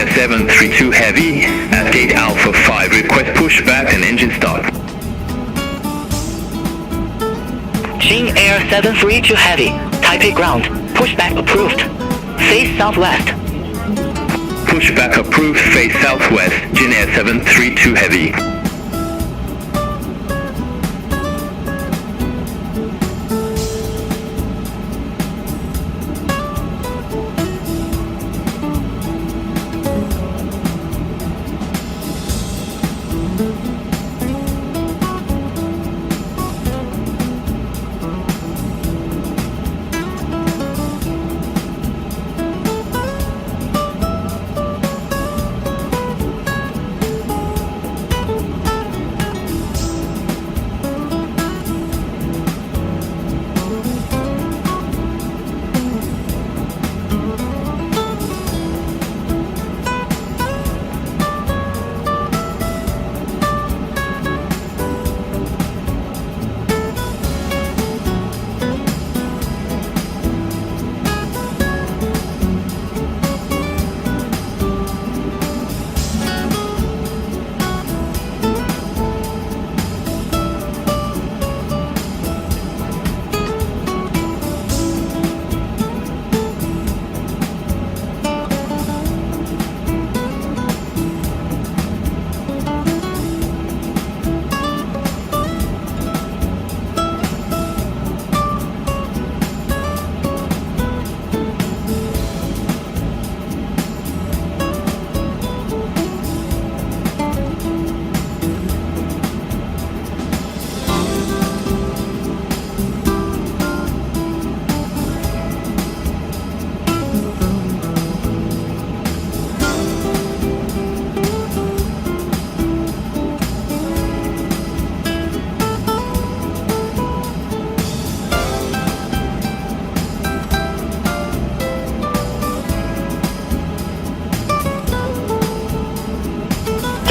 JX870 Heavy at gate Alpha 5. Request pushback and engine start. JX870 Heavy, Taipei ground, pushback approved. Face southwest. Pushback approved, face southwest, JX870 Heavy.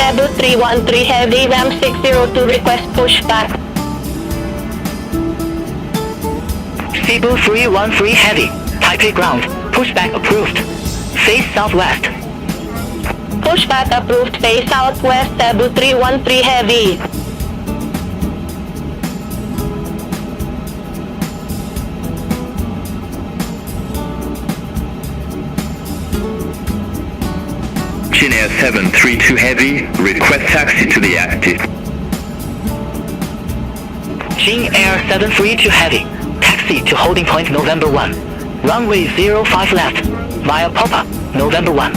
Cebu 313 Heavy, Ram 602 request pushback. Cebu 313 Heavy, Taipei ground, pushback approved. Face southwest. Pushback approved, face southwest, Cebu 313 Heavy. JX870 Heavy, request taxi to the active. JX870 Heavy, taxi to holding point November 1. Runway 05 left, via Popa, November 1.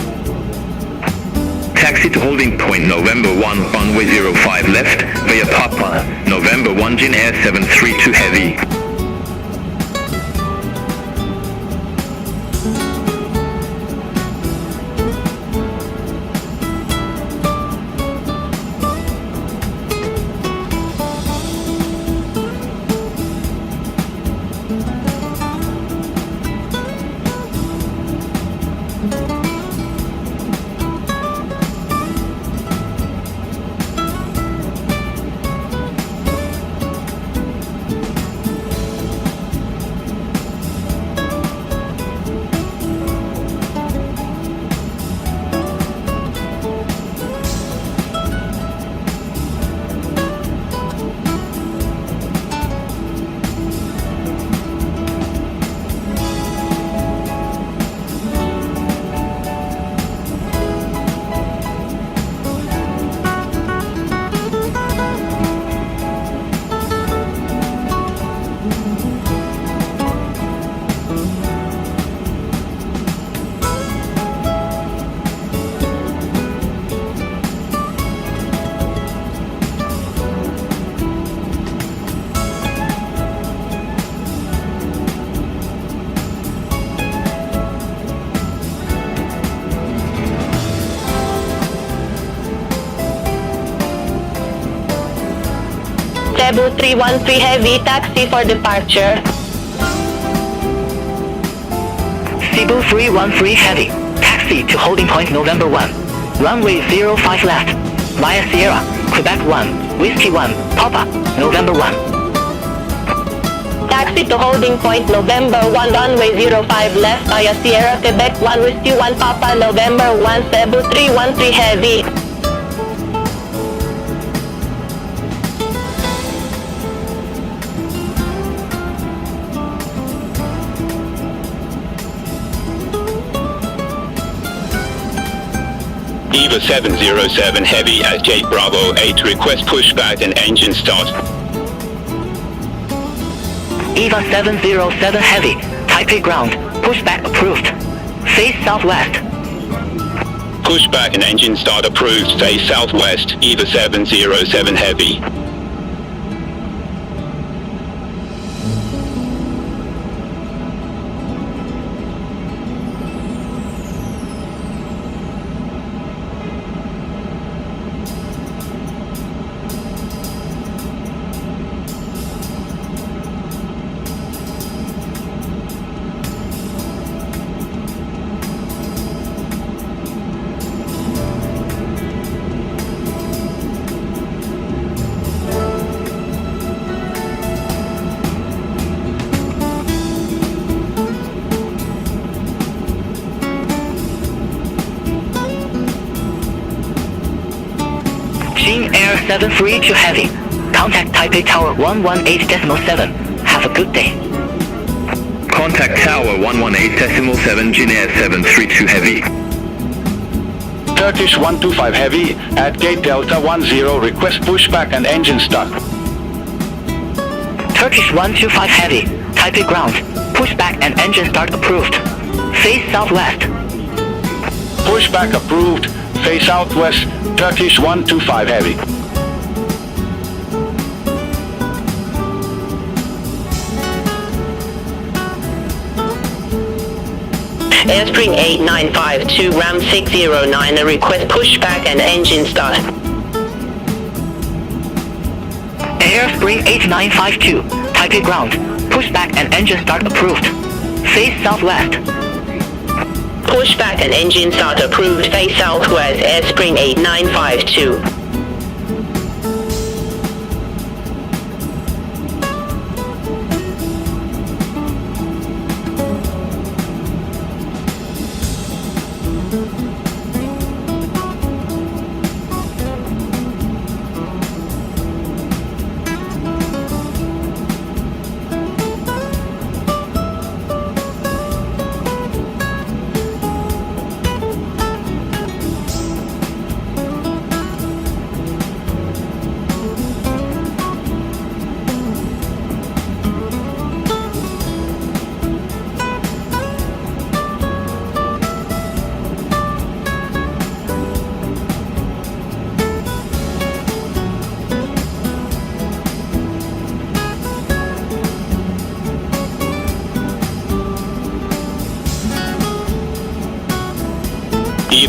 Taxi to holding point November 1, runway 05 left, via Papa, November 1, JX870 Heavy. Cebu 313 Heavy, taxi for departure. Cebu 313 Heavy, taxi to holding point November 1. Runway 05 left, via Sierra, Quebec 1, Whiskey 1, Papa, November 1. Taxi to holding point November 1 runway 05 left via Sierra Quebec 1 Whiskey 1 Papa November 1 Cebu 313 heavy. Eva 707 Heavy at Gate Bravo 8 request pushback and engine start. Eva 707 Heavy, Taipei ground, pushback approved. Face southwest. Pushback and engine start approved. Face southwest. Eva 707 Heavy. Jin Air 732 Heavy, contact Taipei Tower 118.7. Have a good day. Contact Tower 118.7 Jin Air 732 Heavy. Turkish 125 Heavy at Gate Delta 10 request pushback and engine start. Turkish 125 Heavy, Taipei ground, pushback and engine start approved. Face southwest. Pushback approved. Face southwest. Turkish 125 Heavy. Airspring 8952 Ram 609 a request pushback and engine start. Airspring 8952, Taipei ground, pushback and engine start approved. Face southwest. Pushback and engine start approved. Face southwest. Airspring 8952.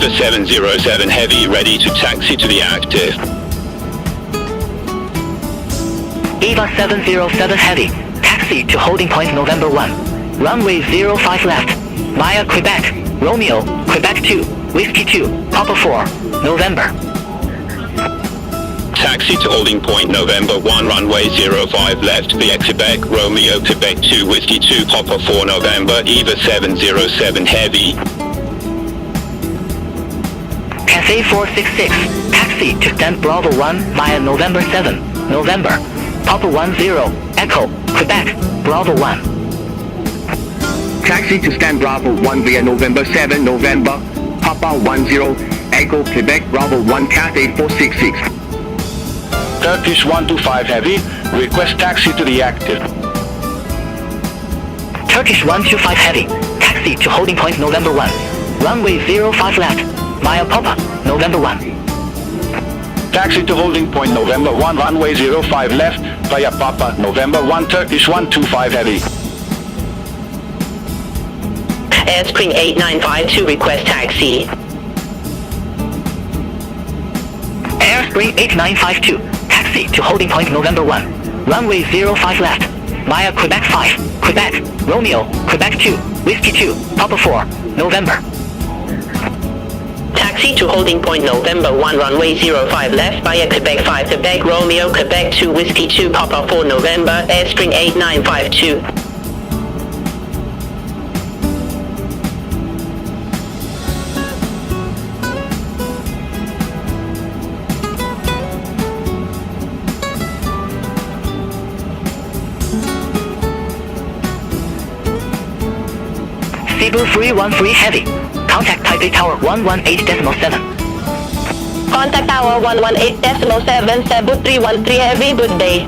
Eva 707 Heavy ready to taxi to the active. Eva 707 Heavy, taxi to holding point November 1. Runway 05 left, via Quebec, Romeo, Quebec 2, Whiskey 2, Papa 4, November. Taxi to holding point November 1 runway 05 left via Quebec, Romeo, Quebec 2, Whiskey 2, Papa 4 November, Eva 707 Heavy. Cathay 466, taxi to stand Bravo 1 via November 7, November, Papa 10, Echo, Quebec, Bravo 1. Taxi to stand Bravo 1 via November 7, November, Papa 10, Echo, Quebec, Bravo 1, Cathay 466. Turkish 125 Heavy, request taxi to the active. Turkish 125 Heavy, taxi to holding point November 1. Runway 05 left, via Papa, November 1. Taxi to holding point November 1 runway 05 left via Papa November 1 Turkish 125 Heavy. Airspring 8952 request taxi. Airspring 8952, taxi to holding point November 1. Runway 05 left, via Quebec 5, Quebec, Romeo, Quebec 2, Whiskey 2, Papa 4, November. Taxi to holding point November 1 runway 05 left via Quebec 5, Quebec, Romeo, Quebec 2, Whiskey 2, Papa 4 November, Airspring 8952. Cebu 313 Heavy. Contact Taipei Tower 118.7. Contact Tower 118.7, Cebu 313 Heavy, good day.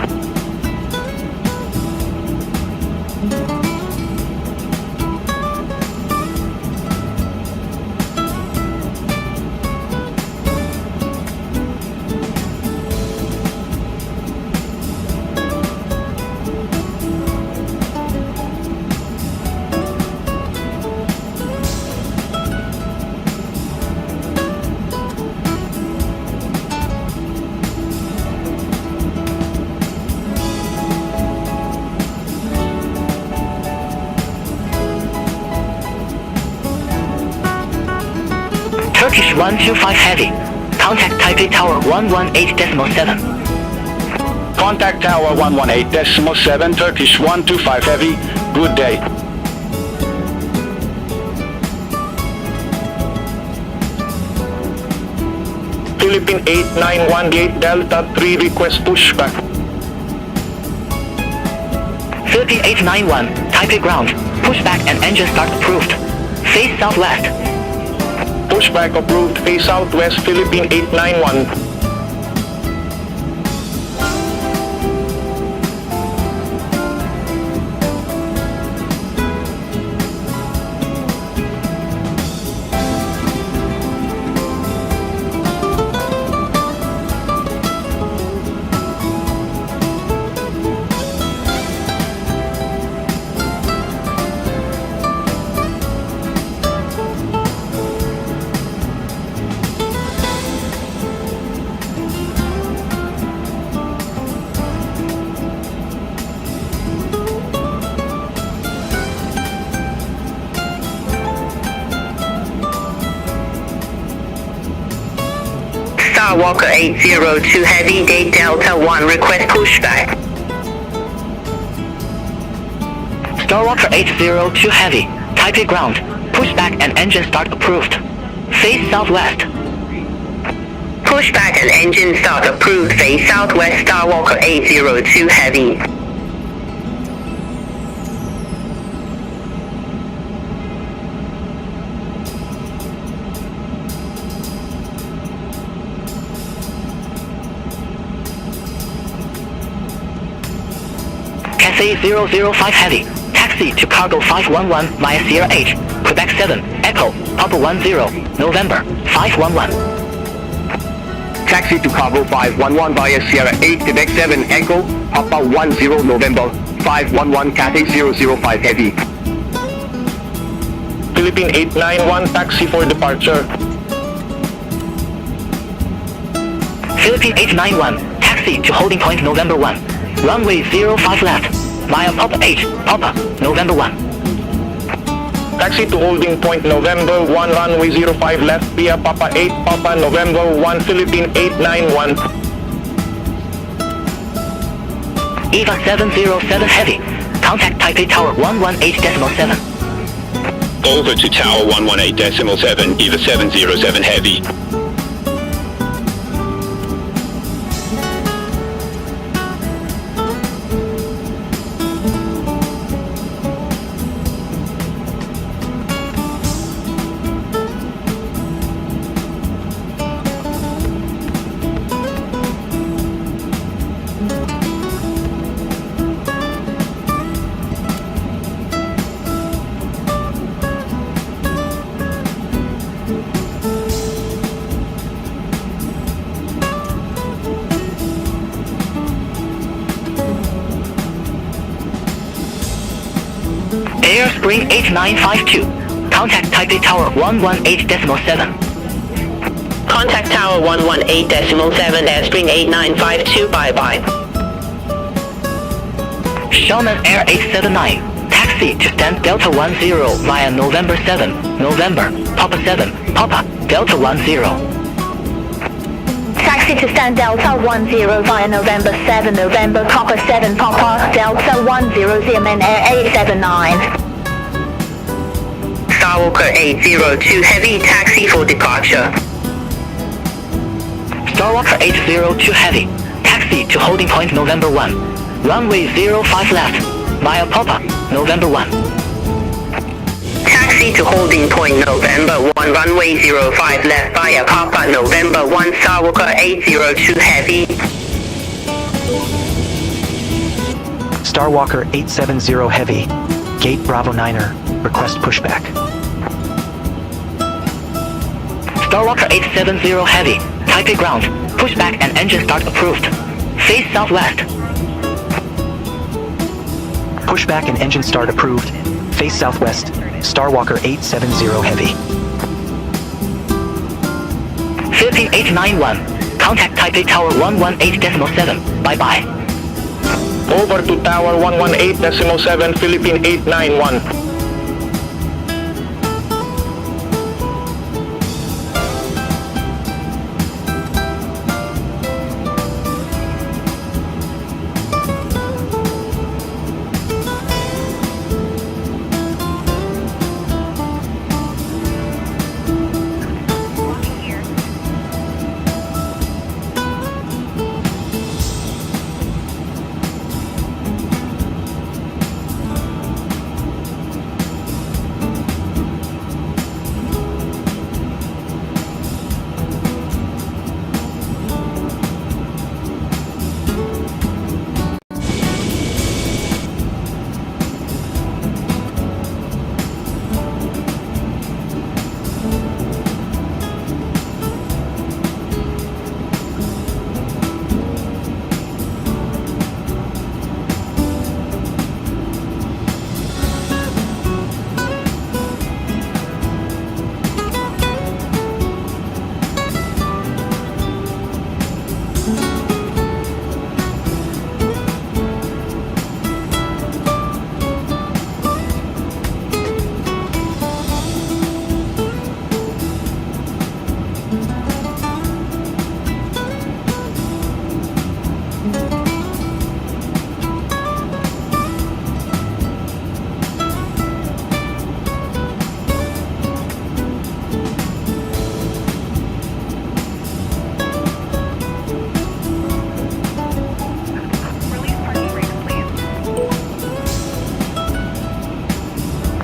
Turkish 125 Heavy. Contact Taipei Tower 118.7. Contact Tower 118.7, Turkish 125 Heavy, good day. Philippine 8918 Delta 3 request pushback. Philippine 891, Taipei ground. Pushback and engine start approved. Face southwest. Pushback approved, face southwest, Philippine 891. Starwalker 802 Heavy, Gate Delta 1, request pushback. Starwalker 802 Heavy. Taipei ground. Pushback and engine start approved. Face southwest. Pushback and engine start approved, face southwest, Starwalker 802 Heavy. Cathay 005 Heavy. Taxi to cargo 511 via Sierra H. Quebec 7. Echo. Papa 10. November 511. Taxi to cargo 511 via Sierra 8, Quebec 7, Echo, Papa 10 November, 511 Cathay 005 Heavy. Philippine 891 taxi for departure. Philippine 891. Taxi to holding point November 1. Runway 05 left. Via Papa H. Papa, November 1. Taxi to holding point November 1, runway 05 left via Papa 8, Papa November 1, Philippine 891. EVA 707 Heavy. Contact Taipei Tower 118.7. Over to Tower 118.7, EVA 707 Heavy. Air Spring 8952. Contact Taipei Tower 118.7. Contact Tower 118.7, Airspring 8952, bye-bye. Shaman Air 879. Taxi to stand Delta 10 via November 7. November, Papa 7, Papa, Delta 10. Taxi to stand Delta 10 via November 7, November, Papa 7, Papa, Delta 10, Zeaman Air 879. Starwalker 802 Heavy, taxi for departure. Starwalker 802 Heavy. Taxi to holding point November 1. Runway 05 left. Via Papa, November 1. Taxi Taxi to holding point November 1 runway 05 left via Papa November 1 Starlux 802 heavy. Starwalker 870 heavy. Gate Bravo 9er. Request pushback. Starwalker 870 heavy. Taipei ground. Pushback and engine start approved. Face southwest. Pushback and engine start approved. Face southwest. Starwalker 870 heavy. 15891. Contact Taipei Tower 118.7. Bye-bye. Over to Tower 118.7 Philippine 891.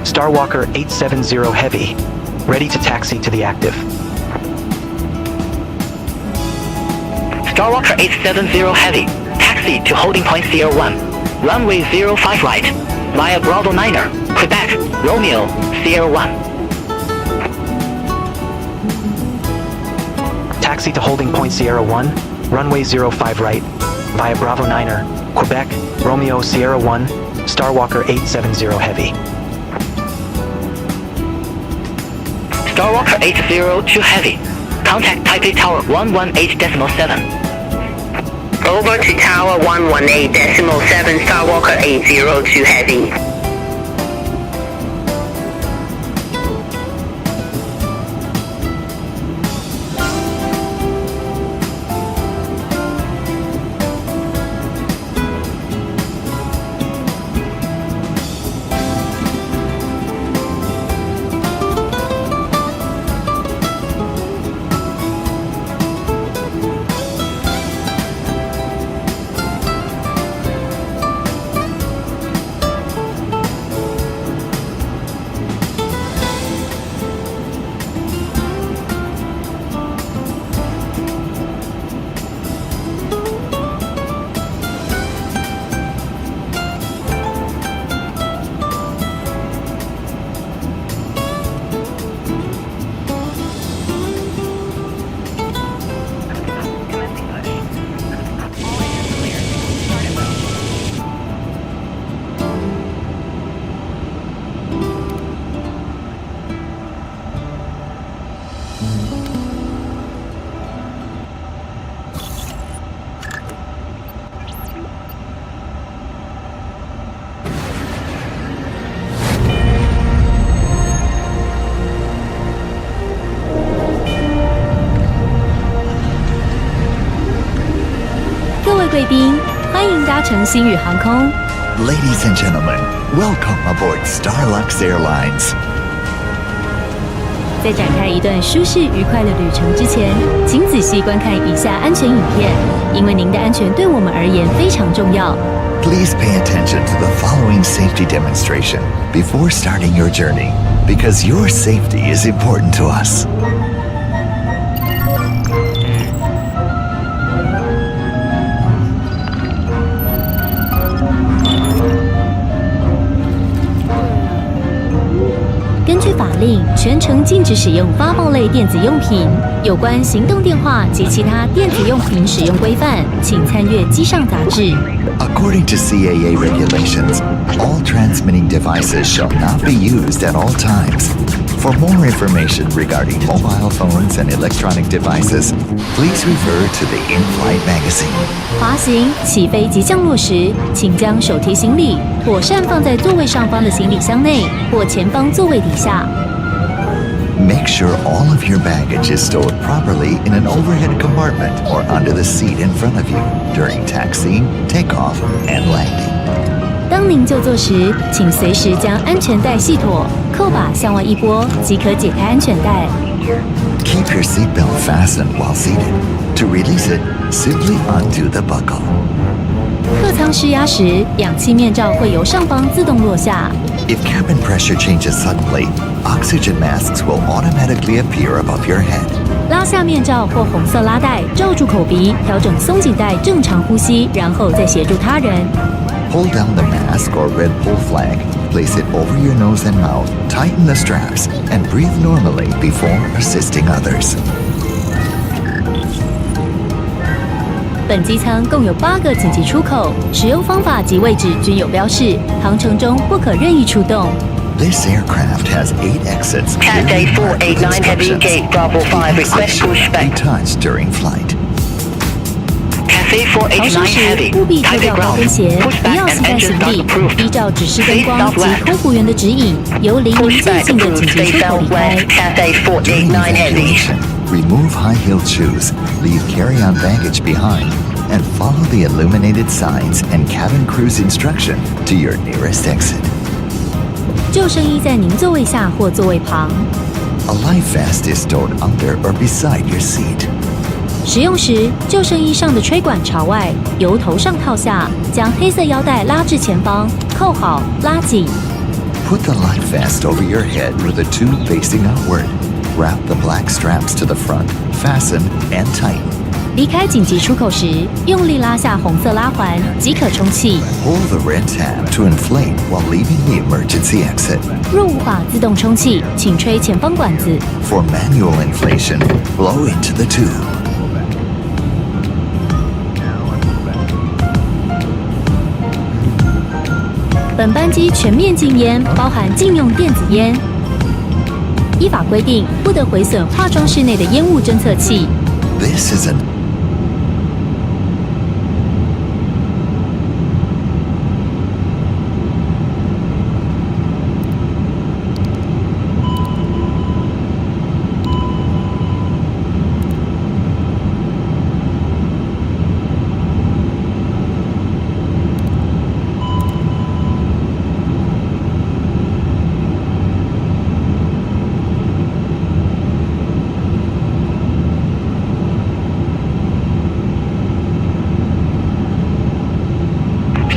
Starwalker 870 heavy. Ready to taxi to the active. Starwalker 870 heavy. Taxi to holding point Sierra 1. Runway 05 right. Via Bravo 9er. Quebec. Romeo. Sierra 1. Taxi to holding point Sierra 1. Runway 05 right. Via Bravo 9er. Quebec. Romeo. Sierra 1. Starwalker 870 heavy. Starwalker 802 heavy. Contact Taipei Tower 118.7. Over to Tower 118.7 Starwalker 802 heavy. Ladies and gentlemen, welcome aboard Starlux Airlines. 在展开一段舒适愉快的旅程之前，请仔细观看以下安全影片，因为您的安全对我们而言非常重要。Please pay attention to the following safety demonstration before starting your journey, because your safety is important to us.根据法令，全程禁止使用发报类电子用品。有关行动电话及其他电子用品使用规范，请参阅机上杂志。According to CAA regulations, all transmitting devices shall not be used at all times. For more information regarding mobile phones and electronic devices, please refer to the in-flight magazine. 滑行、起飞及降落时，请将手提行李妥善放在座位上方的行李箱内或前方座位底下。Make sure all of your baggage is stowed properly in an overhead compartment or under the seat in front of you during taxiing, takeoff, and landing. 当您就座时，请随时将安全带系妥，扣把向外一拨，即可解开安全带。Keep your seatbelt fastened while seated. To release it, simply undo the buckle. 客舱失压时，氧气面罩会由上方自动落下。If cabin pressure changes suddenly, oxygen masks will automatically appear above your head. 拉下面罩或红色拉带，罩住口鼻，调整松紧带，正常呼吸，然后再协助他人。Pull down the mask or red pull flag, place it over your nose and mouth, tighten the straps, and breathe normally before assisting others. 本机舱共有8个紧急出口，使用方法及位置均有标示，航程中不可任意出动。This aircraft has 8 exits. Cathay 489 Heavy Gate Bravo 5 request pushback. Be touched during flight. Cathay 逃生 489时 Heavy, 务必脱 Taipei 掉高 ground, 跟鞋，不 pushback 要 and 携带 engine 行 start 李， approved. 依照指示灯 Face 光及 southwest. 空服员的指引，由离您最 Pushback 近的紧 approved. 急 Stay 出口离开。 southwest. Cathay During 489 Heavy. evacuation, remove high-heeled shoes, leave carry-on baggage behind, and follow the illuminated signs and cabin crew's instruction to your nearest exit. 救生衣在您座位下或座位旁。A life vest is stowed under or beside your seat. 使用时，救生衣上的吹管朝外，由头上套下，将黑色腰带拉至前方，扣好，拉紧。Put the life vest over your head with the tube facing outward. Wrap the black straps to the front, fasten, and tighten. 离开紧急出口时，用力拉下红色拉环，即可充气。Pull the red tab to inflate while leaving the emergency exit. 若无法自动充气，请吹前方管子。 For manual inflation, blow into the tube. 本班机全面禁烟，包含禁用电子烟。依法规定，不得毁损化妆室内的烟雾侦测器。 This is an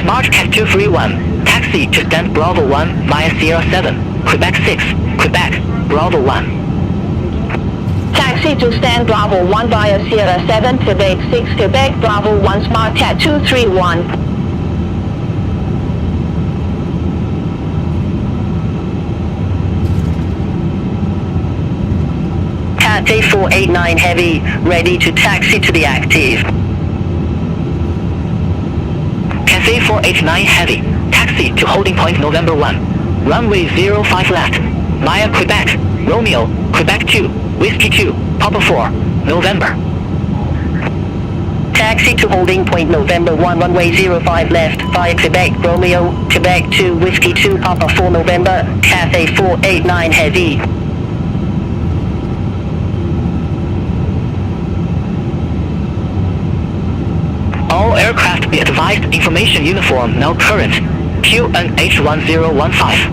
Smart Cat 231, taxi to stand Bravo 1 via Sierra 7, Quebec 6, Quebec, Bravo 1. Taxi to stand Bravo 1 via Sierra 7, Quebec 6, Quebec Bravo 1 Smart Cat 231. Cathay 489 Heavy, ready to taxi to the active. Cathay 489 Heavy, taxi to holding point November 1, runway 05 left, via Quebec, Romeo, Quebec 2, Whiskey 2, Papa 4, November. Taxi to holding point November 1, runway 05 left, via Quebec, Romeo, Quebec 2, Whiskey 2, Papa 4, November, Cathay 489 Heavy. All aircraft be advised information uniform now current, QNH1015.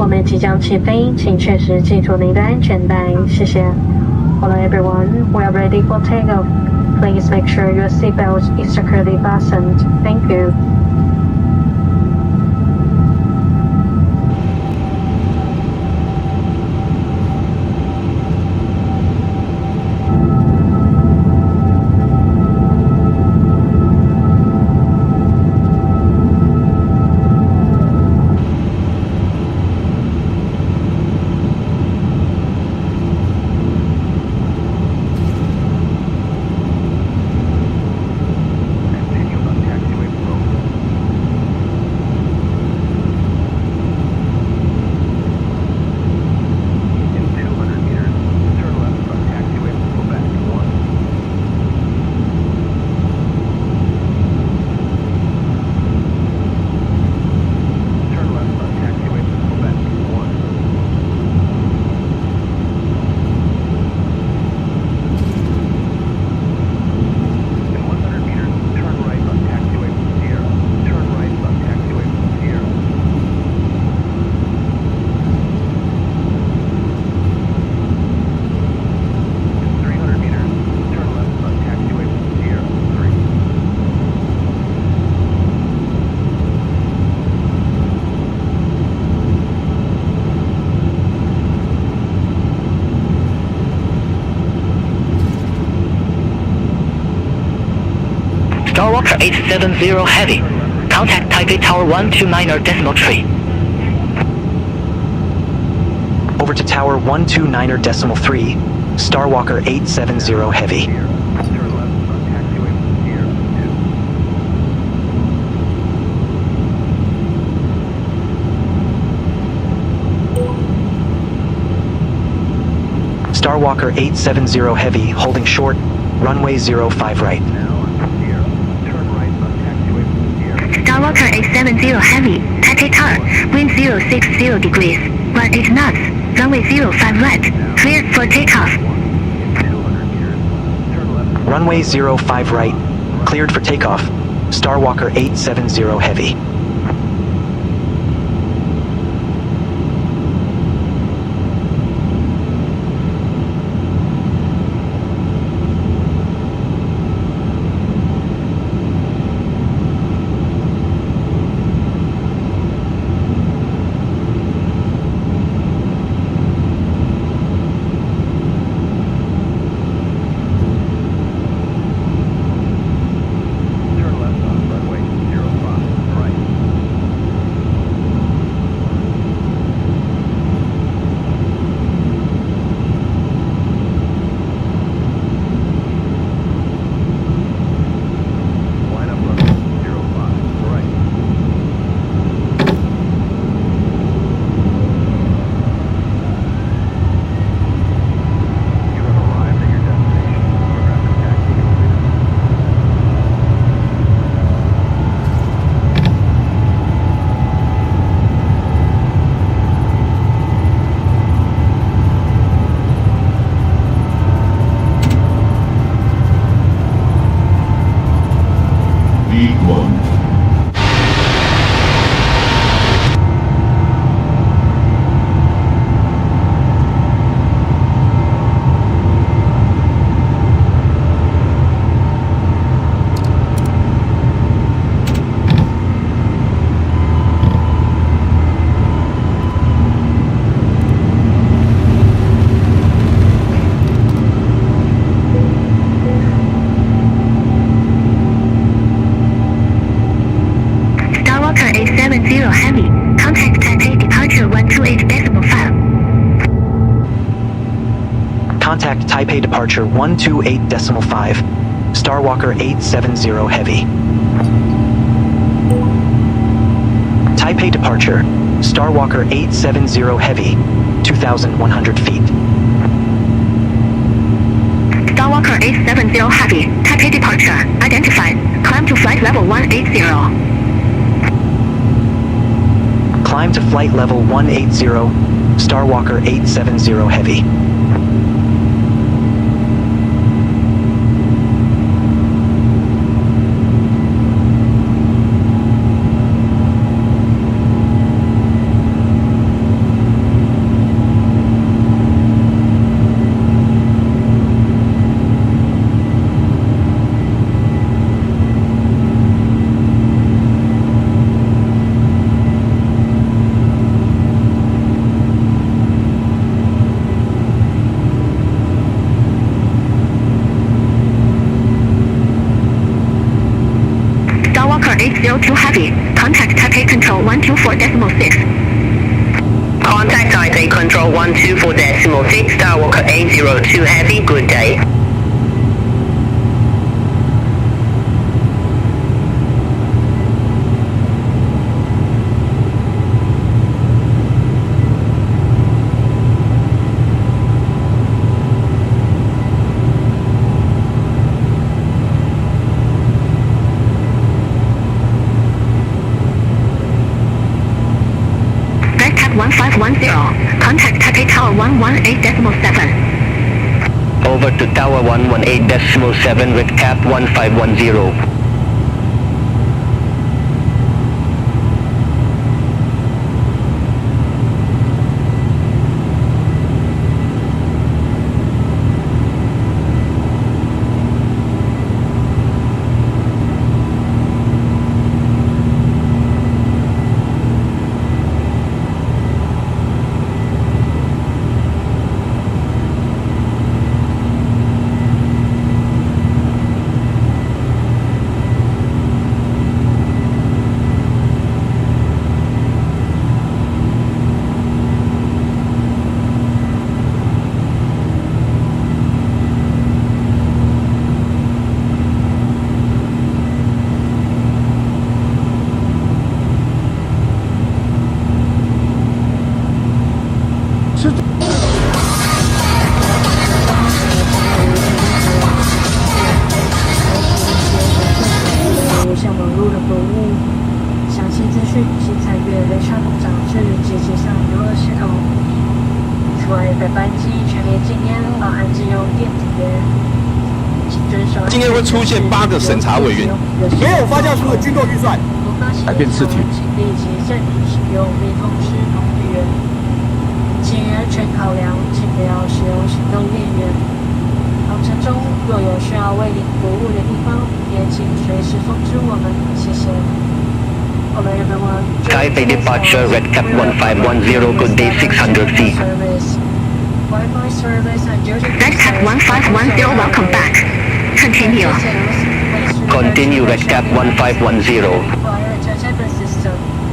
我们即将起飞，请确实系住您的安全带，谢谢。Hello everyone, we are ready for takeoff. Please make sure your seatbelt is securely fastened. Thank you. Starlux 870 Heavy. Contact Taipei Tower 129.3. Over to Tower 129.3, Starwalker 870 Heavy. Starwalker 870 Heavy, holding short, runway 05 right. Starwalker 870 Heavy, Taipei Tower, wind 060 degrees, 18 knots, runway 05 right, cleared for takeoff. Runway 05 right, cleared for takeoff, Starwalker 870 Heavy. Heavy, contact Taipei departure 128.5. Contact Taipei departure 128.5, Starwalker 870 Heavy. Taipei departure, Starwalker 870 Heavy, 2,100 feet. Starwalker 870 Heavy, Taipei departure, identified, climb to flight level 180. Climb to flight level 180, Starwalker 870 Heavy. 802 Heavy. Contact Taipei Control 124.6. Contact Taipei Control 124.6, Starwalker 802 Heavy, good day. Red Cap 1510. Contact Taipei Tower 118.7. Over to Tower 118.7, Red Cap 1510.今天会出现8个审查委员，没有发酵出的军购预算，改变次题。请立即暂停使用并通知同队员，请于安全考量，请不要使用行动电源。航程中若有需要为您服务的地方，也请随时通知我们，谢谢。Hello everyone. Taipei departure, Red Cap 1510, good day 600 feet. Wi-Fi service and Red Cap 1510, welcome back. Continue. Continue, Red Cap 1510.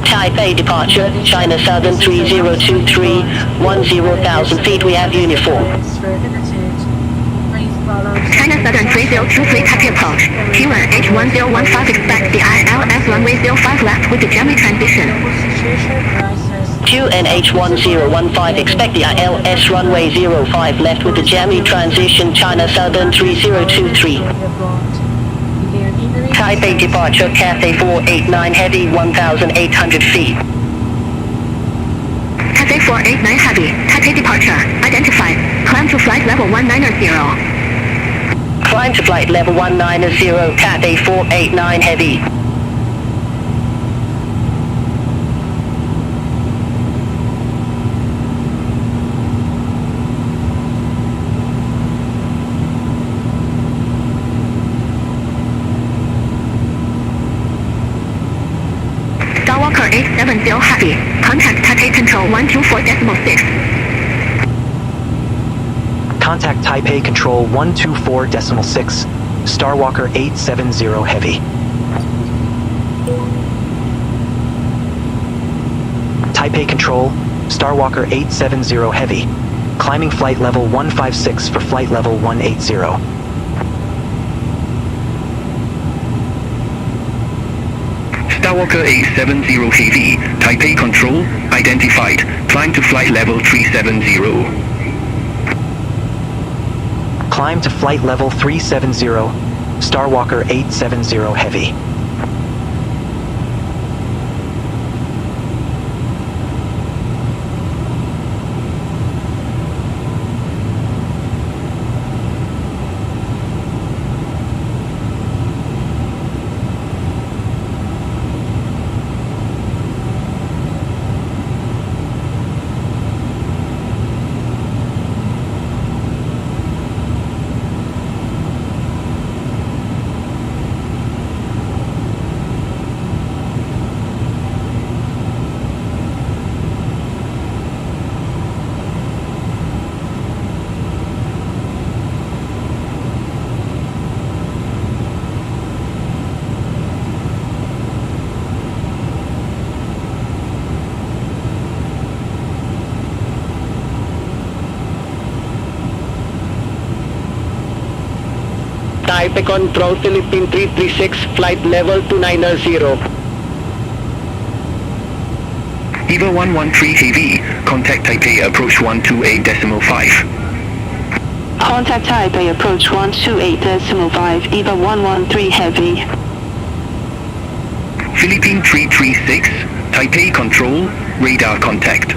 Taipei departure, China Southern 3023, 10,000 feet, we have uniform. China Southern 3023 Taipei approach. Q1H1015 expect the ILS runway 05 left with the Gemini transition. QNH1015 expect the ILS runway 05 left with the Gemini transition, China Southern 3023. Taipei departure, Cathay 489 heavy, 1,800 feet. Cathay 489 heavy, Taipei departure, identified. Climb to flight level 190. Climb to flight level 190, Cathay 489 heavy. Starwalker 870 heavy, contact Taipei Control 124.6. Contact Taipei Control 124.6, Starwalker 870 Heavy. Taipei Control, Starwalker 870 Heavy. Climbing flight level 156 for flight level 180. Starwalker 870 Heavy, Taipei Control, identified. Climb to flight level 370. Climb to flight level 370, Starwalker 870 Heavy. Taipei Control Philippine 336, flight level 290. EVA 113 Heavy, contact Taipei approach 128.5. Contact Taipei approach 128.5, EVA 113 Heavy. Philippine 336, Taipei Control, radar contact.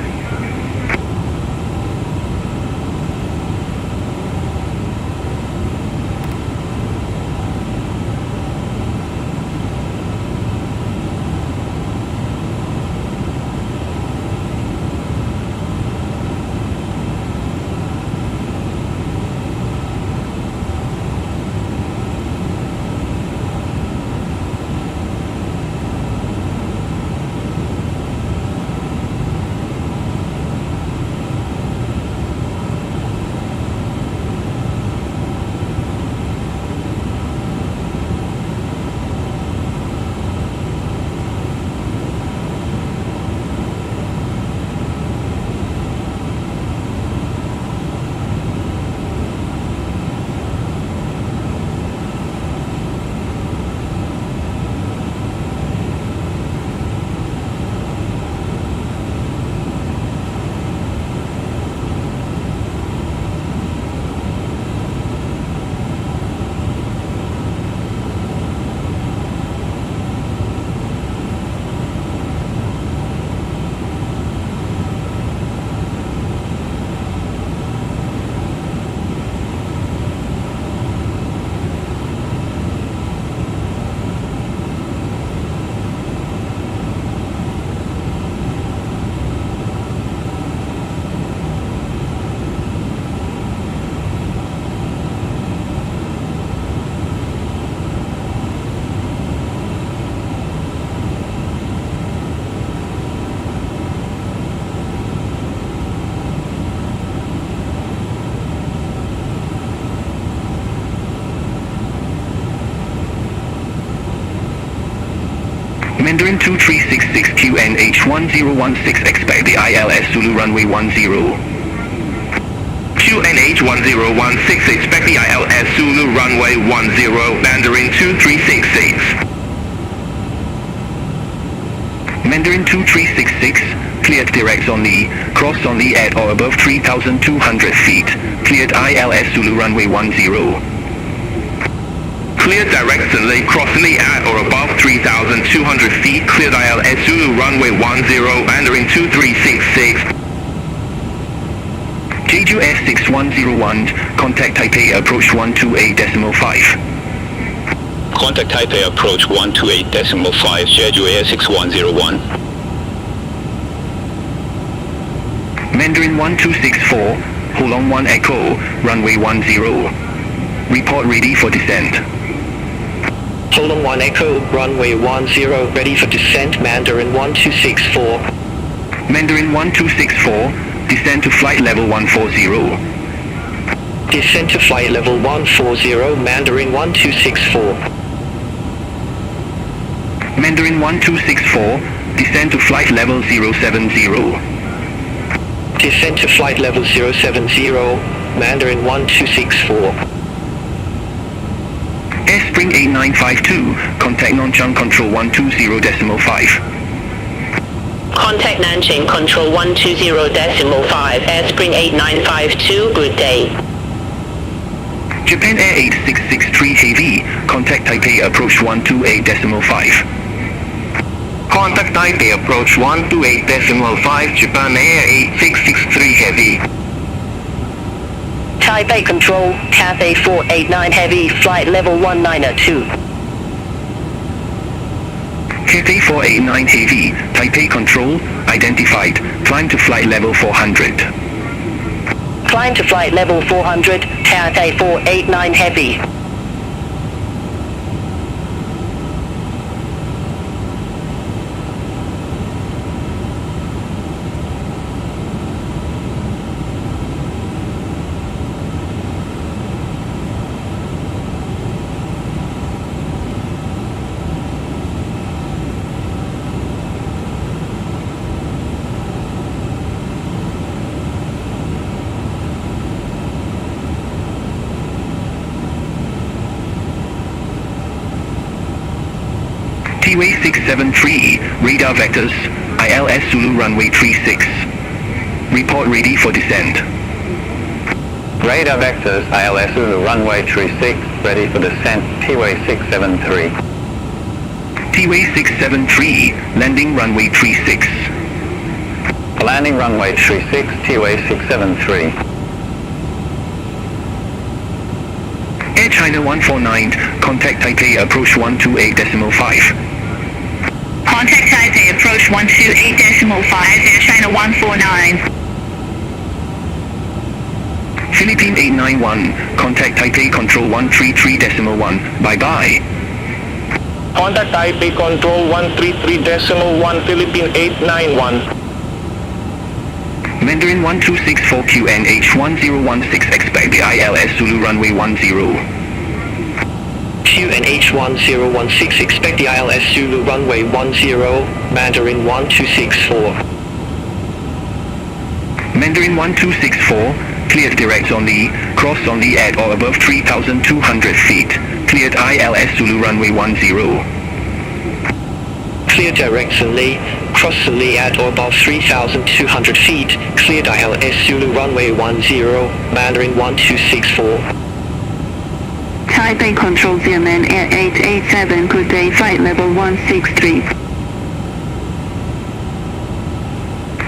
Mandarin 2366 QNH1016, expect the ILS Zulu runway 10. QNH1016, expect the ILS Zulu runway 10, Mandarin 2366. Mandarin 2366, cleared direct only, cross only at or above 3,200 feet, cleared ILS Zulu runway 10. Cleared directionally, crossing at or above 3,200 feet, cleared ILS Zulu runway 10, Mandarin 2366. JX870, contact Taipei approach 128.5. Contact Taipei approach 128.5, schedule JX870. Mandarin 1264, Holong 1 Echo, runway 10. Report ready for descent. Holong 1 Echo, runway 10, ready for descent, Mandarin 1264. Mandarin 1264, descend to flight level 140. Descent to flight level 140, Mandarin 1264. Mandarin 1264, descend to flight level 070. Descent to flight level 070, Mandarin 1264. Spring 8952, contact Nanchang Control 120.5. Contact Nanjing Control 120.5, Spring 8952, good day. Japan Air 8663 Heavy, contact Taipei approach 128.5. Contact Taipei approach 128.5, Japan Air 8663 Heavy. Taipei Control, Cathay 489 Heavy, flight level 192. Cathay 489 Heavy, Taipei Control, identified, climb to flight level 400. Climb to flight level 400, Cathay 489 Heavy. T-Way 673, radar vectors, ILS Zulu runway 36. Report ready for descent. Radar vectors, ILS Zulu runway 36, ready for descent, T-Way 673. T-Way 673, landing runway 36. Landing runway 36, T-Way 673. Air China 149, contact Taipei approach 128.5. Contact Taipei approach 128.5, Air China 149. Philippine 891, contact Taipei control 133.1, bye-bye. Contact Taipei Control 133.1 Philippine 891. Mandarin 1264 QNH 1016, expect the ILS Zulu runway 10. QNH 1016, expect the ILS Zulu runway 10, Mandarin 1264. Mandarin 1264, cleared direct on the, cross on the at or above 3,200 feet, cleared ILS Zulu runway 10. Clear directionally, cross the Lee at or above 3,200 feet, cleared ILS Zulu runway 10, Mandarin 1264. Taipei Control Xiamen Air 887, good day, flight level 163.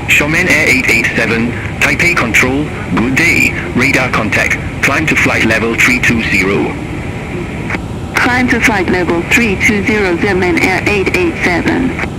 Xiamen Air 887, Taipei Control, good day, radar contact, climb to flight level 320. Climb to flight level 320, Xiamen Air 887.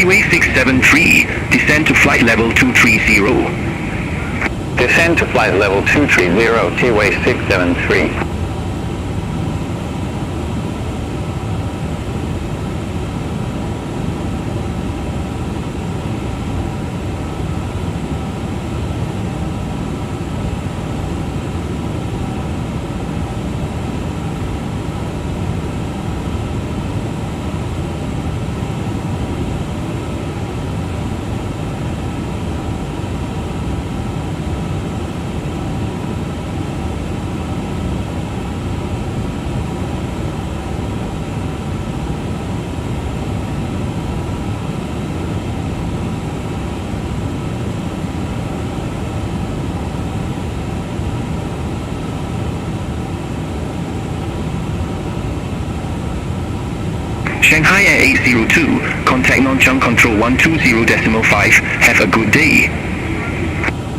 T-Way 673, descend to flight level 230. Descend to flight level 230, T-Way 673. Shanghai Air 802, contact non-jump control 120.5, have a good day.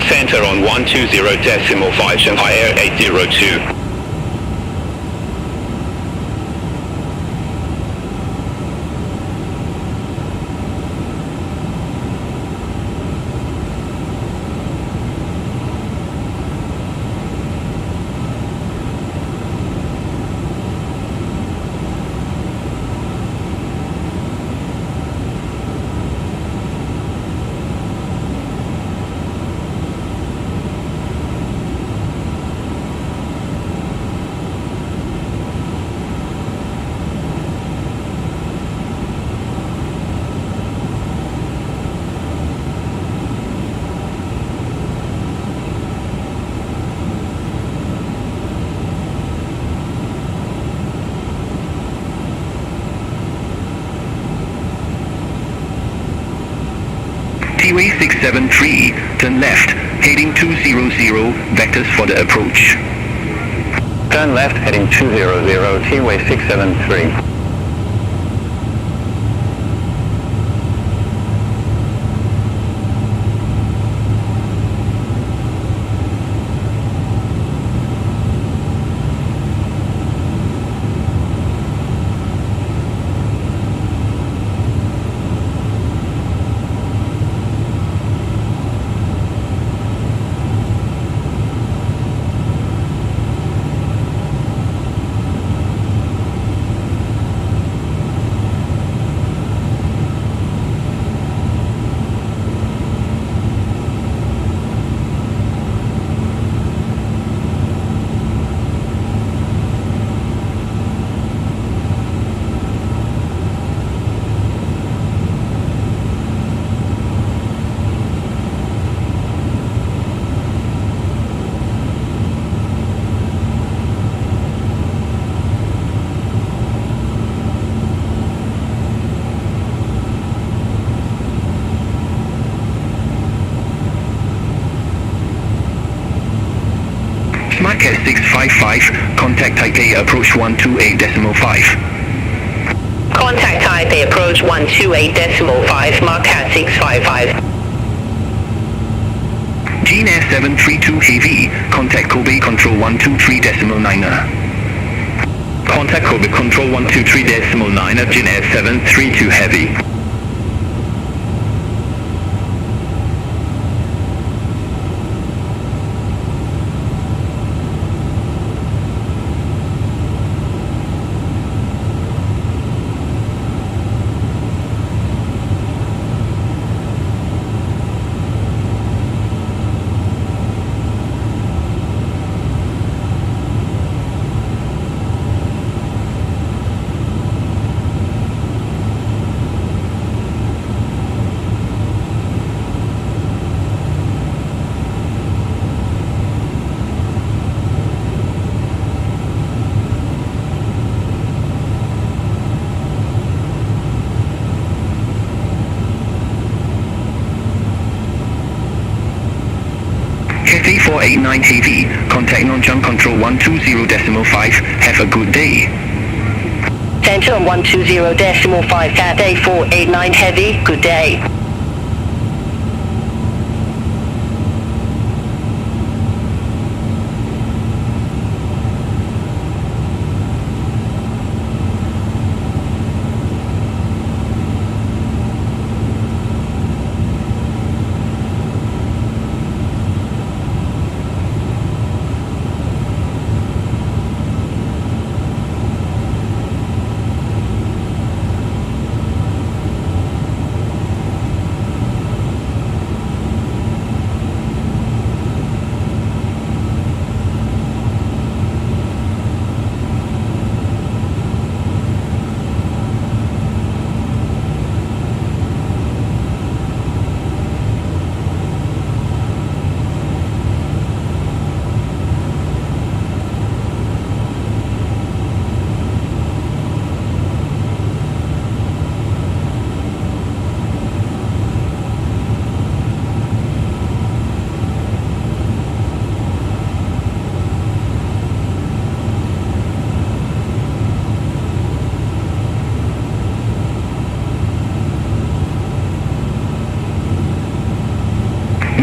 Center on 120.5, Shanghai Air 802. JX870, turn left, heading 200, vectors for the approach. Turn left heading 200, Tpe-Oka 673. Market 655, contact Taipei approach 128.5. Contact Taipei approach 128.5, mark at 655. JX 732 heavy, contact Kobe control 123.9. Contact Kobe control 123.9, JX 732 heavy. Cathay 489 heavy, contact non-jump control 120.5, have a good day. Center 120.5, Cathay 489 heavy, good day.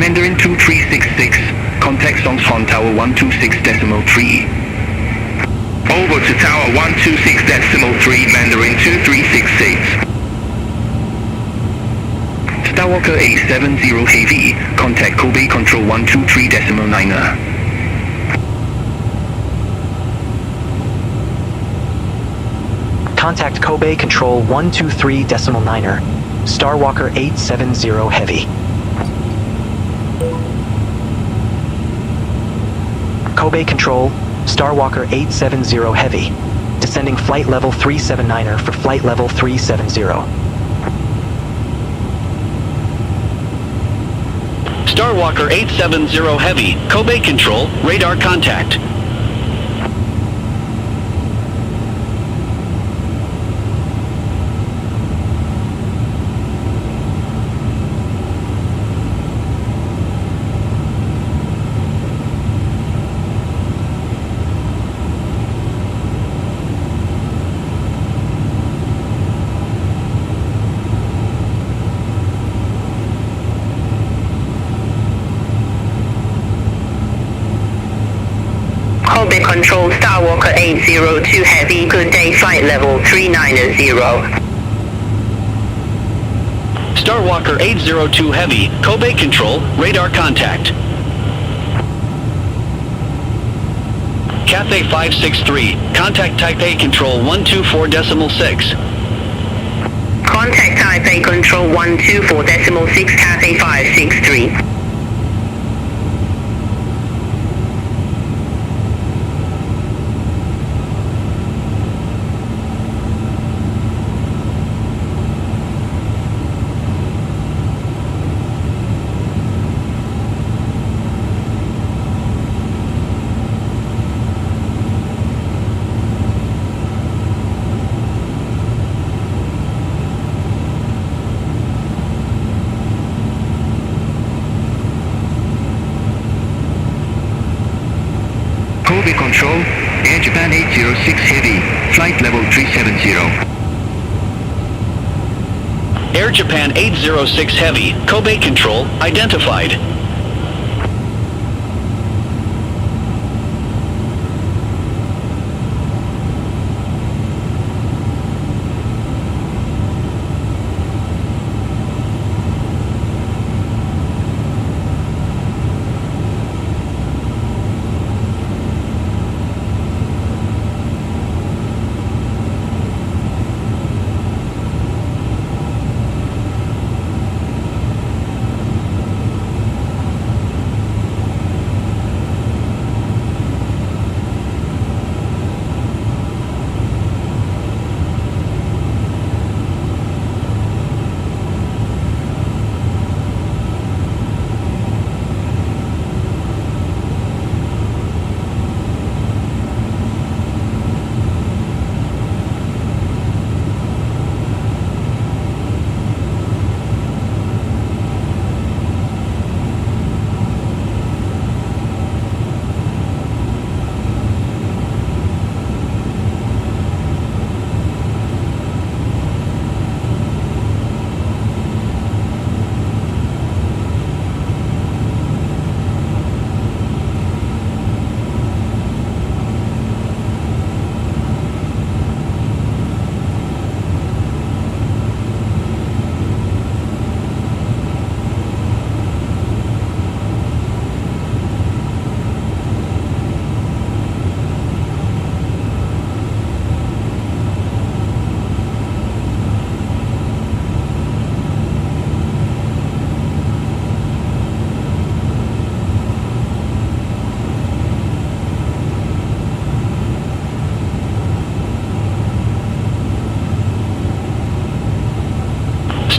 Mandarin 2366, contact Songson Tower 126.3. Over to Tower 126.3, Mandarin 2366. Starwalker 870 heavy, contact Kobe control 123.9. Contact Kobe control 123.9er. Starwalker 870 heavy. Kobe control, Starwalker 870 heavy. Descending flight level 379er for flight level 370. Starwalker 870 heavy, Kobe control, radar contact. Kobe Control, Starwalker 802 Heavy, good day, flight level 390. Starwalker 802 Heavy, Kobe Control, radar contact. Cathay 563, contact Taipei Control 124.6. Contact Taipei Control 124.6, Cathay 563. Kobe Control, Air Japan 806 Heavy, flight level 370. Air Japan 806 Heavy, Kobe Control, identified.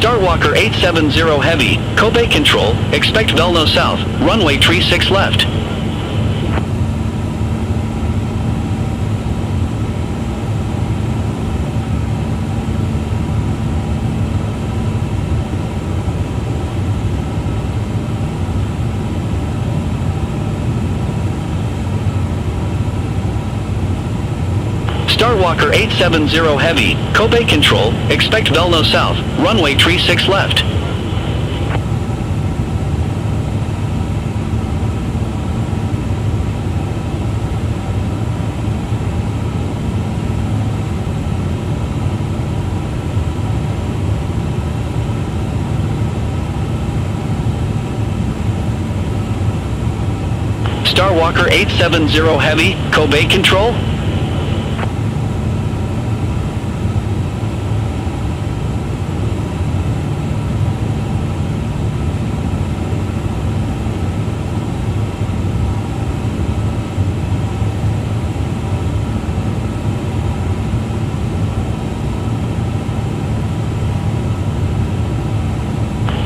Starwalker 870 Heavy, Kobe Control, expect Velno South, runway 36 left. Starwalker 870 Heavy, Kobe Control, expect Velno South, runway 36 left. Starwalker 870 Heavy, Kobe Control.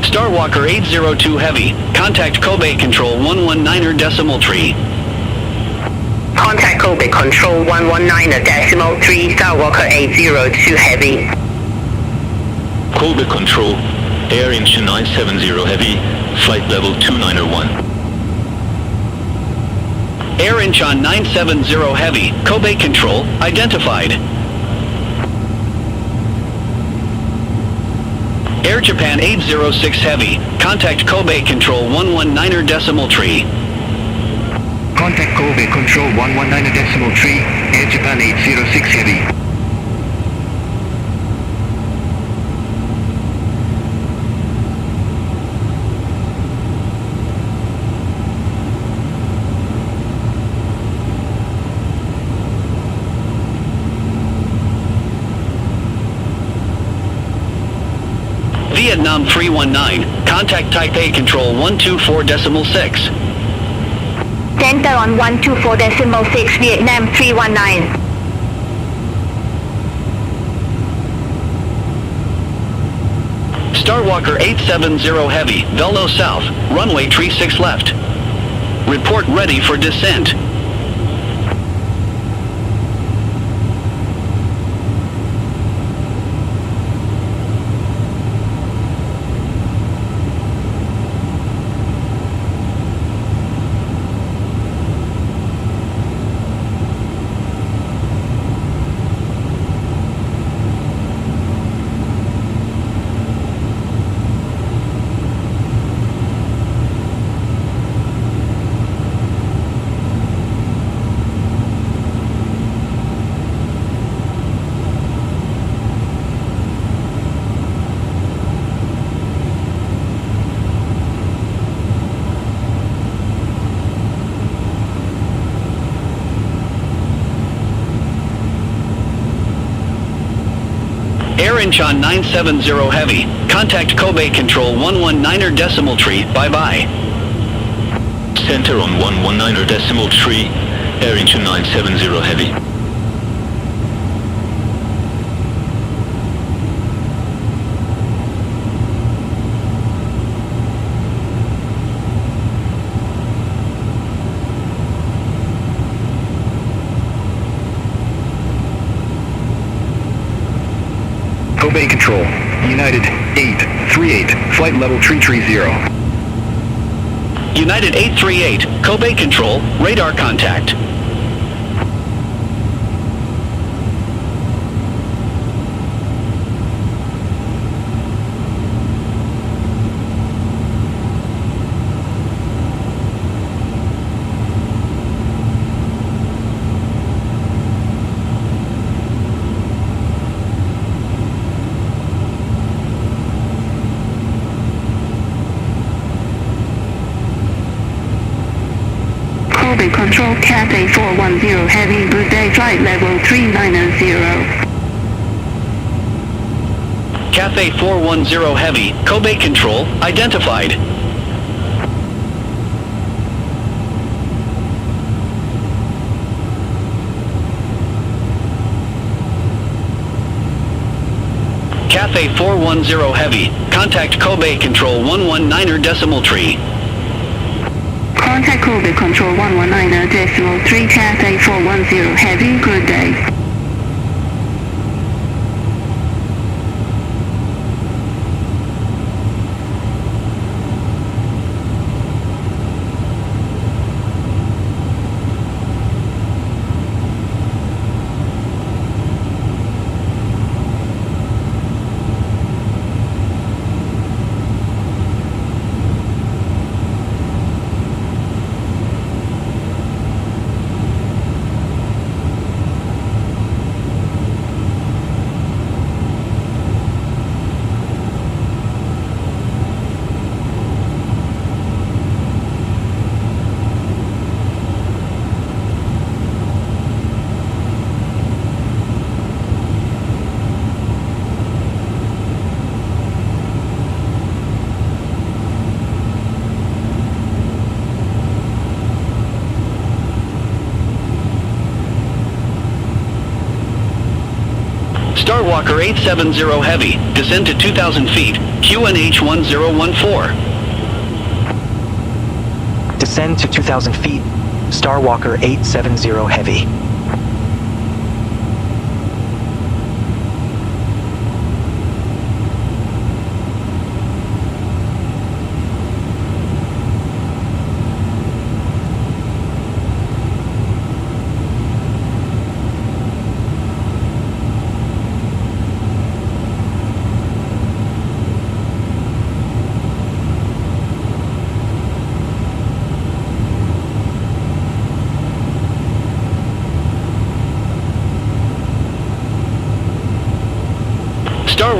Starwalker 802 Heavy, contact Kobe Control 119.3. Contact Kobe Control 119.3, Starwalker 802 Heavy. Kobe Control, Air Inch 970 Heavy, flight level 2901. Air Inch on 970 Heavy, Kobe Control, identified. Air Japan 806 Heavy, contact Kobe Control 119.3. Contact Kobe Control 119.3, Air Japan 806 Heavy. Vietnam 319, contact Taipei Control 124.6. Center on 124.6 Vietnam 319. Starwalker 870 Heavy, Velno South, runway 36 left. Report ready for descent. Air Incheon 970 Heavy, contact Kobe Control 119.3, bye-bye. Center on 119.3, Air Incheon 970 Heavy. Kobe Control, United 838, flight level 330. United 838, Kobe Control, radar contact. Kobe Control Cathay 410 Heavy, good day, flight level 390. Cathay 410 Heavy, Kobe Control, identified. Cathay 410 Heavy, contact Kobe Control 119.3. Contact Kobe Control 119.3 Cathay 410 Heavy, good day. Starwalker 870 Heavy, descend to 2,000 feet, QNH 1014. Descend to 2,000 feet, Starwalker 870 Heavy.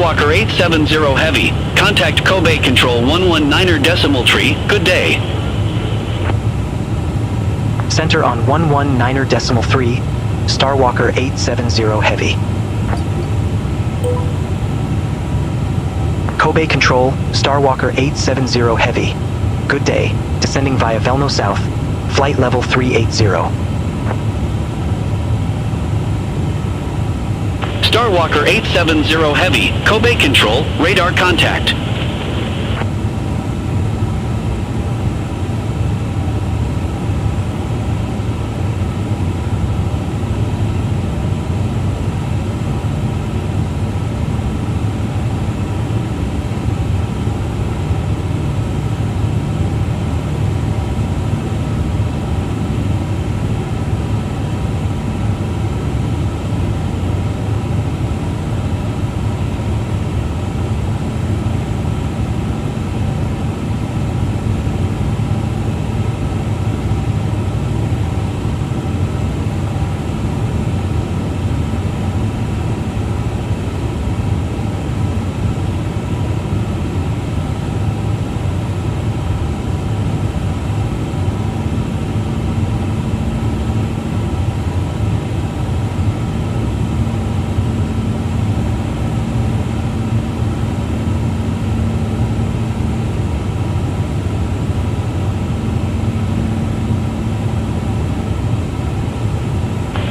Starwalker 870 Heavy. Contact Kobe Control 119er decimal tree. Good day. Center on 119er decimal 3, Starwalker 870 Heavy. Kobe Control, Starwalker 870 Heavy. Good day, descending via Velno South, flight level 380. Starwalker 870 Heavy, Kobe Control, radar contact.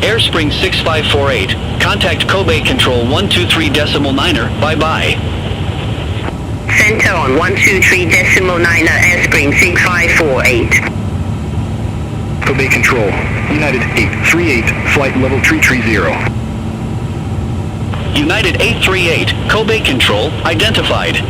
Airspring 6548. Contact Kobe Control 123.9er. Bye-bye. Center on 123.9er, Airspring 6548. Kobe Control, United 838, flight level 330. United 838, Kobe Control, identified.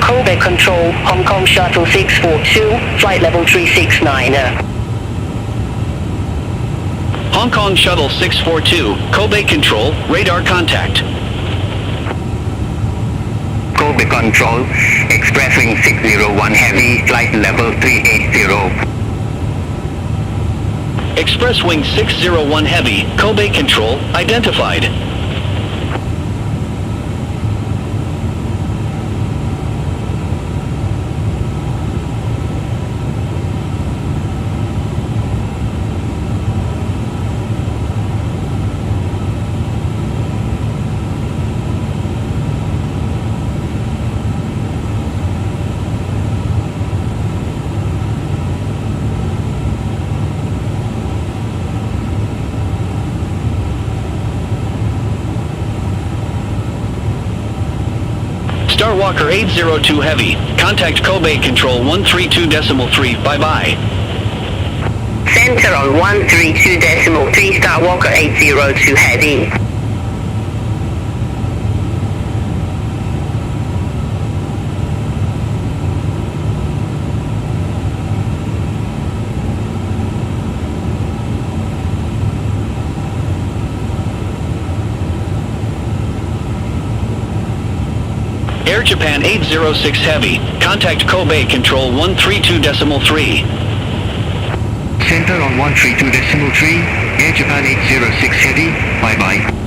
Kobe Control, Hong Kong Shuttle 642, flight level 369er. Hong Kong Shuttle 642, Kobe Control, radar contact. Kobe Control, Expresswing 601 Heavy, flight level 380. Expresswing 601 Heavy, Kobe Control, identified. Starwalker 802 Heavy. Contact Kobe Control 132.3. Bye-bye. Center on 132.3, Starwalker 802 Heavy. Air Japan 806 Heavy. Contact Kobe Control 132.3. Center on 132.3, Air Japan 806 Heavy, bye-bye.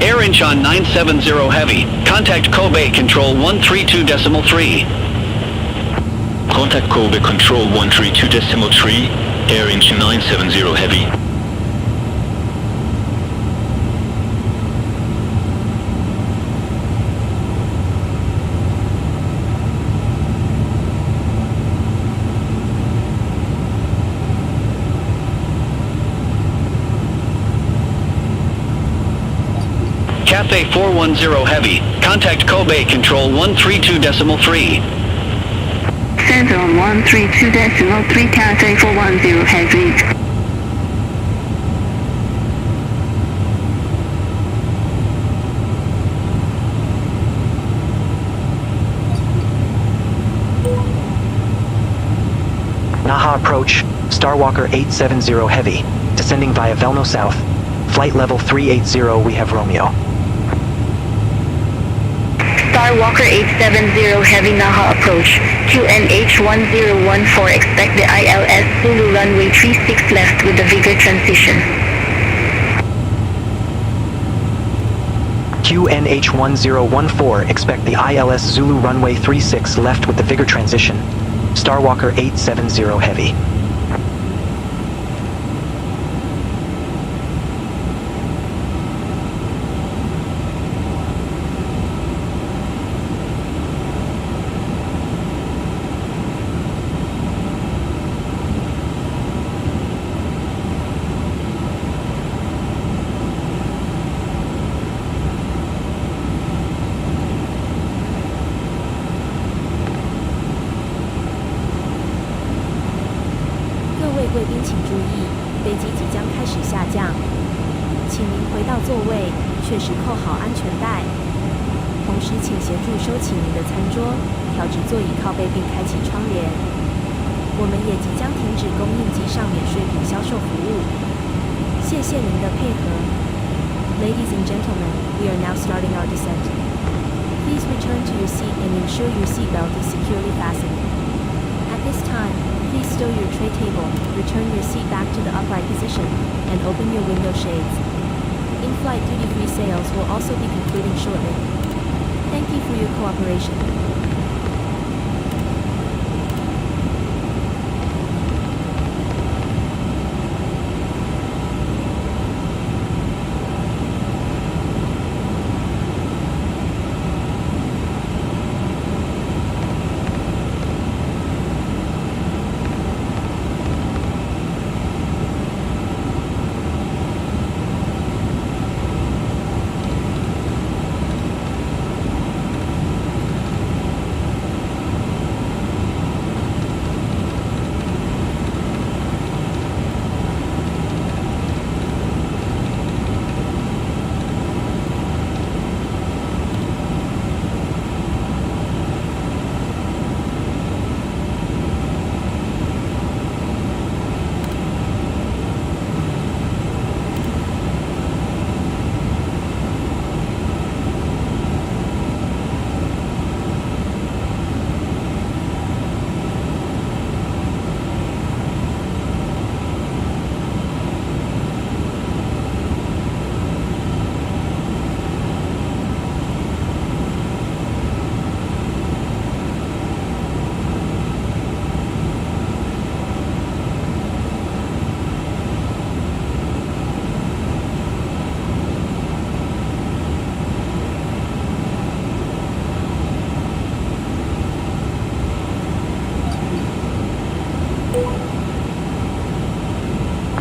Air inch on 970 heavy. Contact Kobe Control 132.3. Contact Kobe Control 132.3, air inch 970 heavy. Cathay 410 heavy. Contact Kobe Control 132.3. Central 132.3 Cathay 410 heavy. Naha approach, Starwalker 870 heavy, descending via Velno South. Flight level 380, we have Romeo. Starwalker 870 heavy Naha approach. QNH 1014 expect the ILS Zulu runway 36 left with the Vigor transition. QNH 1014 expect the ILS Zulu runway 36 left with the Vigor transition. Starwalker 870 heavy. Ladies and gentlemen, we are now starting our descent. Please return to your seat and ensure your seatbelt is securely fastened. At this time, please stow your tray table, return your seat back to the upright position, and open your window shades. In-flight duty-free sales will also be concluding shortly. Thank you for your cooperation.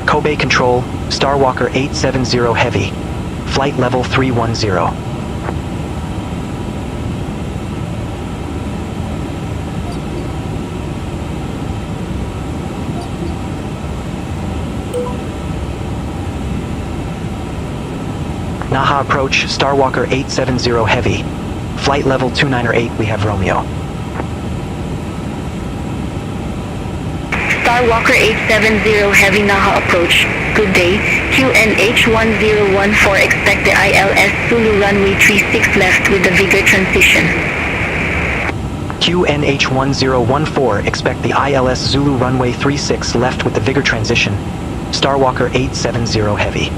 Kobe Control, Starwalker 870 heavy. Flight level 310. Naha approach, Starwalker 870 heavy. Flight level 298, we have Romeo. Starwalker 870 heavy Naha approach. Good day. QNH 1014 expect the ILS Zulu runway 36 left with the Vigor transition. QNH 1014 expect the ILS Zulu runway 36 left with the Vigor transition. Starwalker 870 heavy.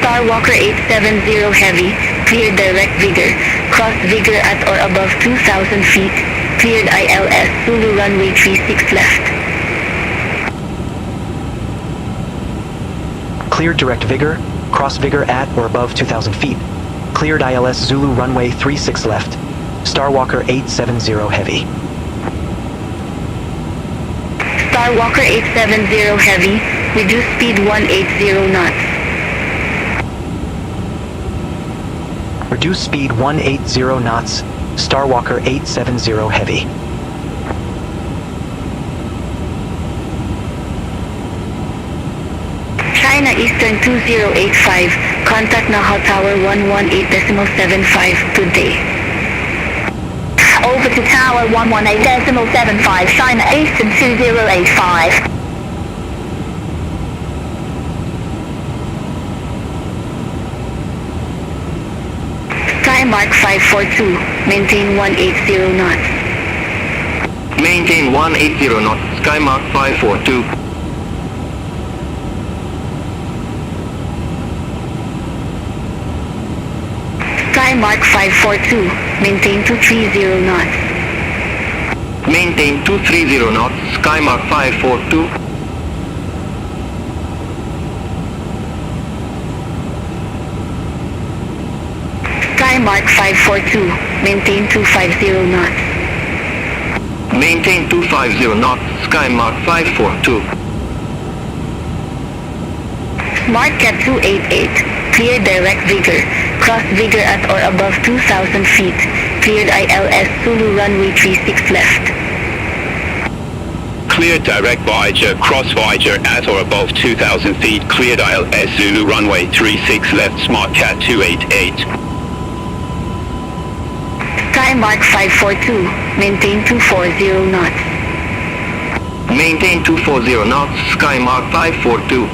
Starwalker 870 Heavy, cleared direct vigor, cross vigor at or above 2,000 feet, cleared ILS Zulu runway 36 left. Cleared direct vigor, cross vigor at or above 2,000 feet. Cleared ILS Zulu runway 36 left. Starwalker 870 Heavy. Starwalker 870 Heavy, reduce speed 180 knots. Reduce speed 180 knots. Starwalker 870 Heavy. China Eastern 2085, contact Naha Tower 118.75, good day. Over to Tower 118.75, China Eastern 2085. Skymark 542, maintain 180 knots. Maintain 180 knots, Skymark 542. Skymark 542, maintain 230 knots. Maintain 230 knots, Skymark 542. Skymark 542, maintain 250 knots. Maintain 250 knots, Skymark 542. Smart Cat 288, cleared direct vigor, cross vigor at or above 2,000 feet, cleared ILS Zulu runway 36 left. Cleared direct Voyager, cross Voyager at or above 2,000 feet, cleared ILS Zulu runway 36 left, Smart Cat 288. Skymark 542, maintain 240 knots. Maintain 240 knots, Skymark 542.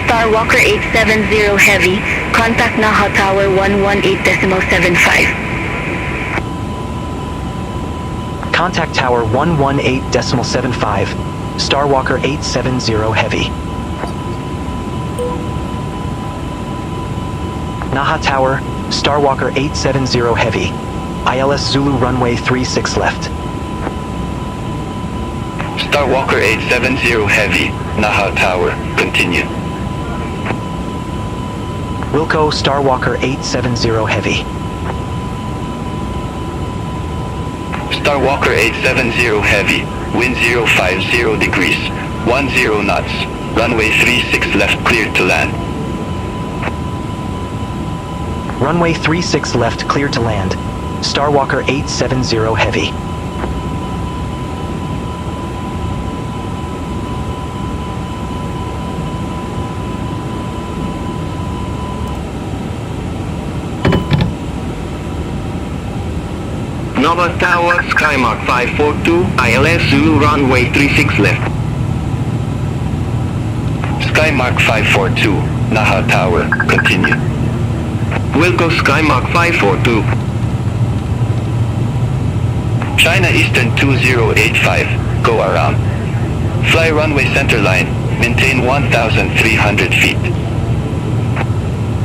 Starwalker 870 Heavy, contact Naha Tower 118.75. Contact Tower 118.75. Starwalker 870 Heavy. Naha Tower, Starwalker 870 Heavy. ILS Zulu runway 36 left. Starwalker 870 Heavy, Naha Tower, continue. Wilco Starwalker 870 Heavy. Starwalker 870 Heavy, wind 050 degrees, 10 knots, runway 36 left cleared to land. Runway 36 left cleared to land. Starwalker 870 Heavy. Nova Tower, Skymark 542, ILS Zulu runway 36 left. Skymark 542, Naha Tower, continue. Wilco Skymark 542. China Eastern 2085, go around. Fly runway center line, maintain 1,300 feet.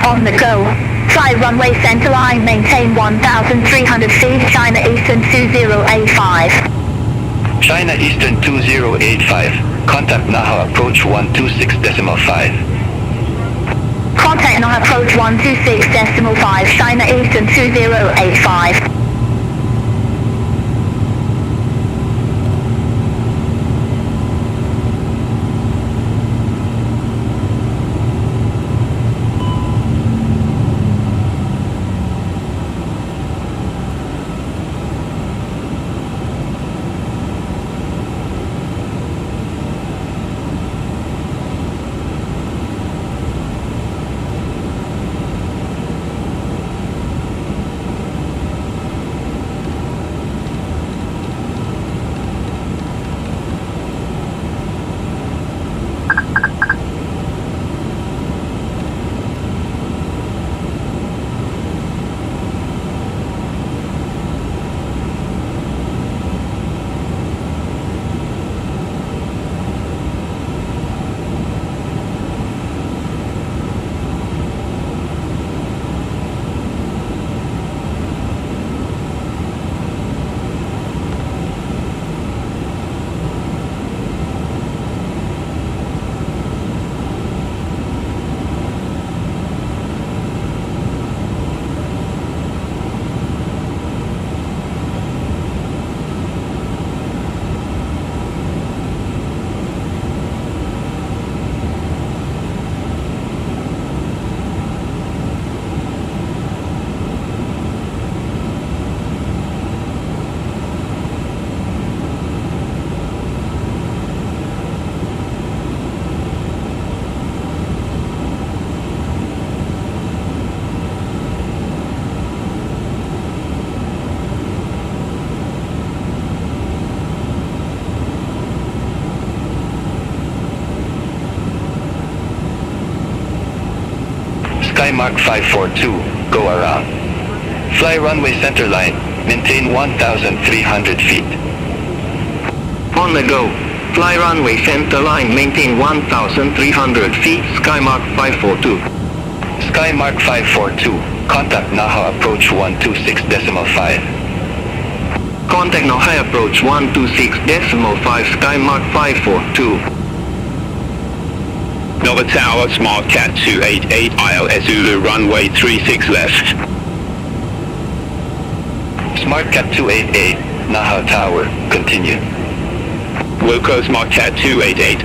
On the go. Fly runway center line, maintain 1,300 feet, China Eastern 2085. China Eastern 2085, contact Naha approach 126.5. Contact Naha approach 126.5, China Eastern 2085. Sky Mark 542, go around. Fly runway center line, maintain 1,300 feet. On the go. Fly runway center line, maintain 1,300 feet, Sky Mark 542. Sky Mark 542, contact Naha approach 126.5. Contact Naha approach 126.5, Sky Mark 542. Nova Tower, Smart Cat 288, ILS Zulu runway 36 left. Smart Cat 288, Naha Tower, continue. Wilco Smart Cat 288.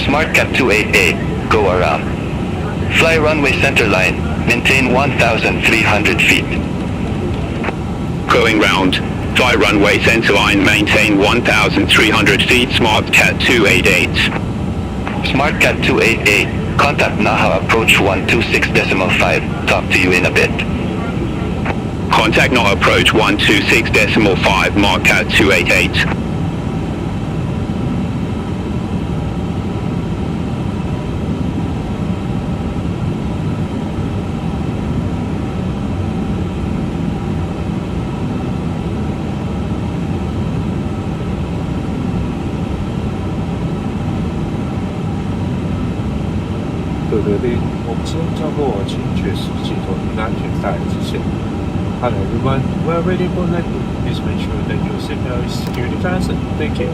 Smart Cat 288, go around. Fly runway center line, maintain 1,300 feet. Going round. Fly runway center line, maintain 1,300 feet, Smart Cat 288. Smart Cat 288, contact Naha approach 126.5, talk to you in a bit. Contact Naha approach 126.5, Mark Cat 288.对，我们先跳过请确实系统与安全带之前。Hello everyone, we're ready for landing. Please make sure that your seatbelt is securely fastened. Thank you.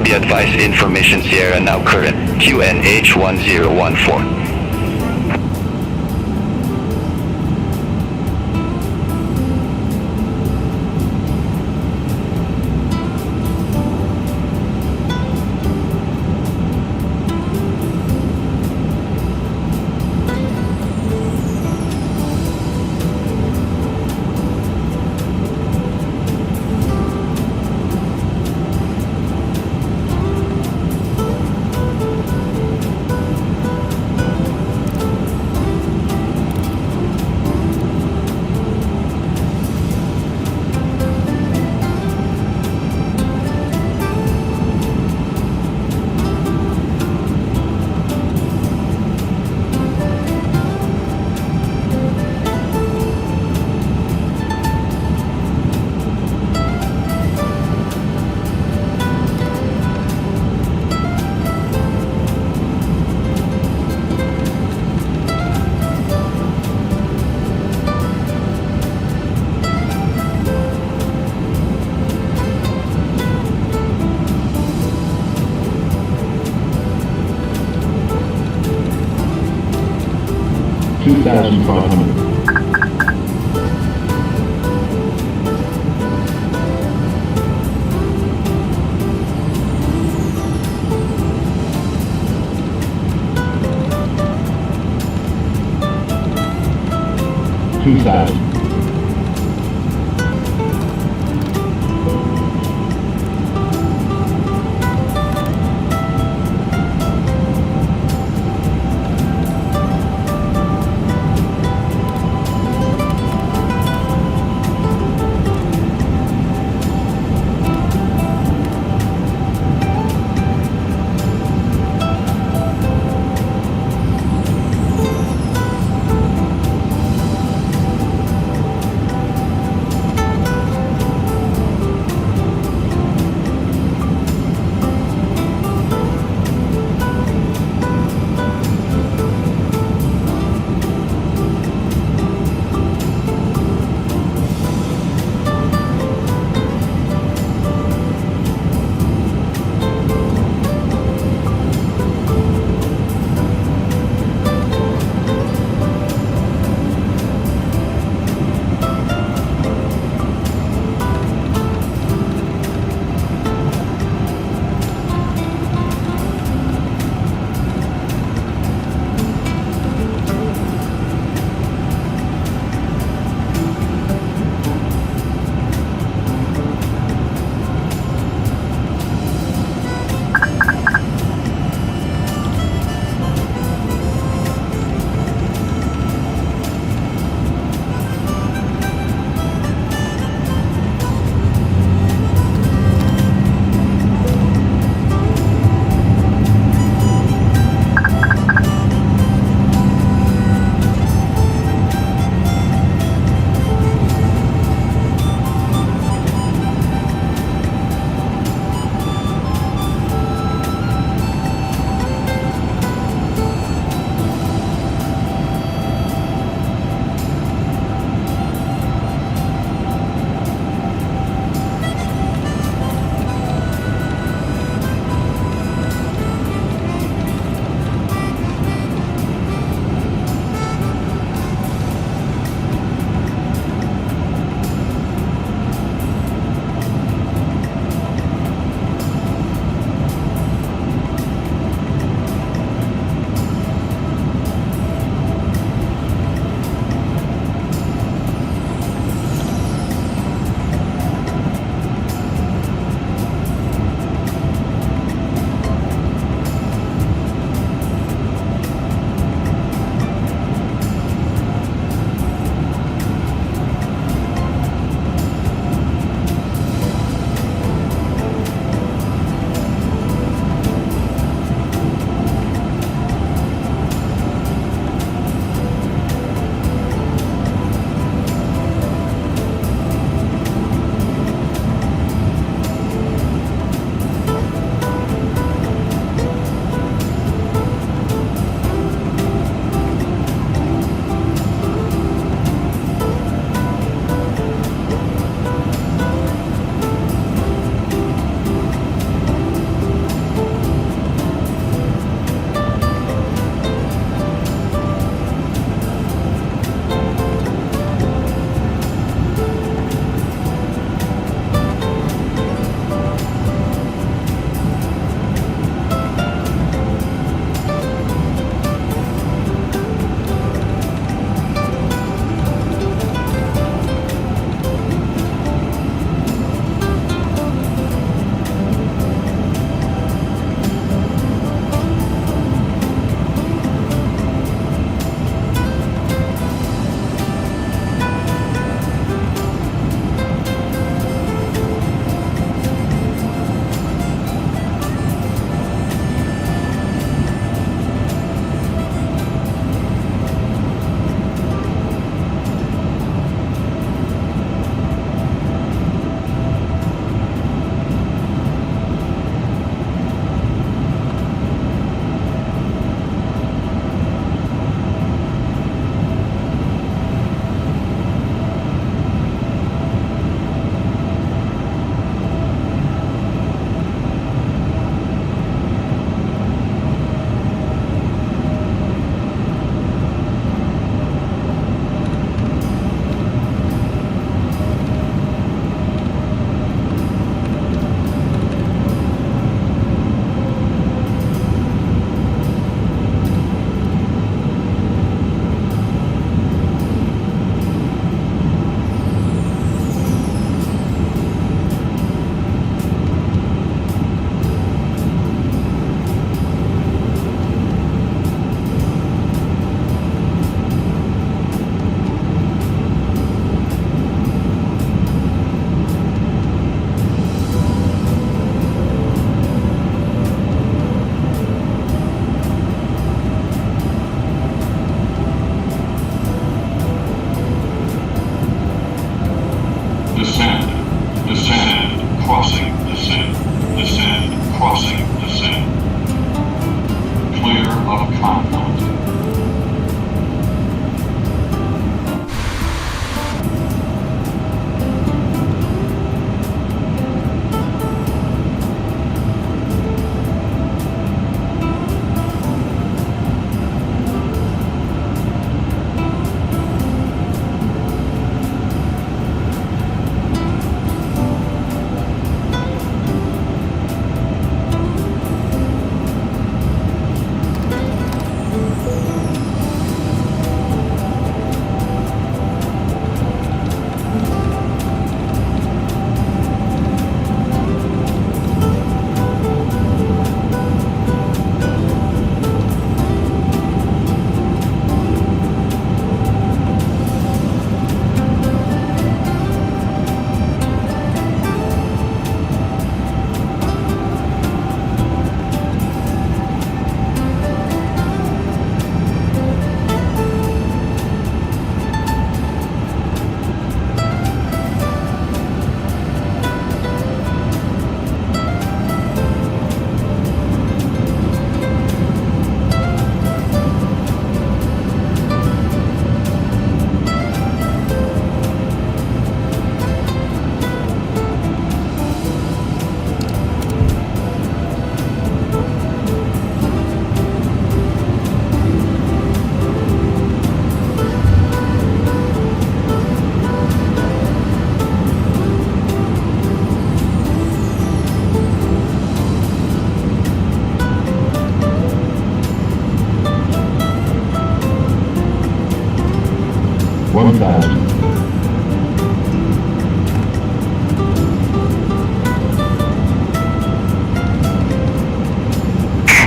Be advised, information Sierra now current, QNH1014. Crossing descent. Clear of contact.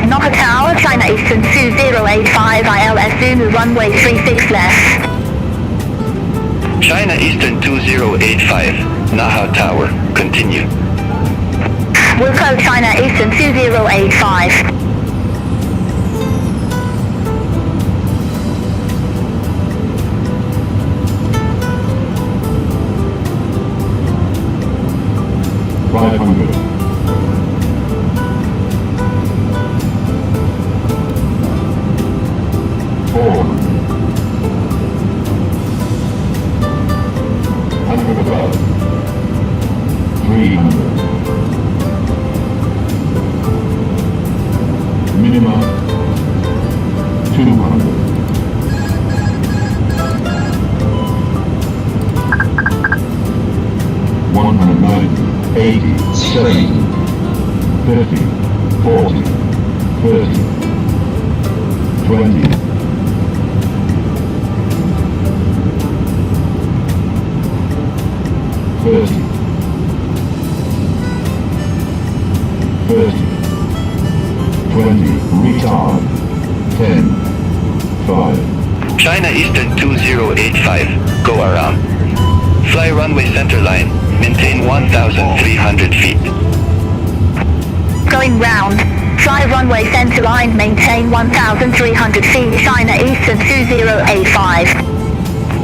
Knocker Tower, China Eastern 2085 ILS Zulu runway 36 left. China Eastern 2085, Naha Tower, continue. Wilco China Eastern 2085. Minimum 200. $190, 80, 70, 30, 40, 30, 20. 30, 30, 20, retard, 10, 5. China Eastern 2085, go around. Fly runway center line, maintain 1,300 feet. Going round. Fly runway center line, maintain 1,300 feet, China Eastern 2085.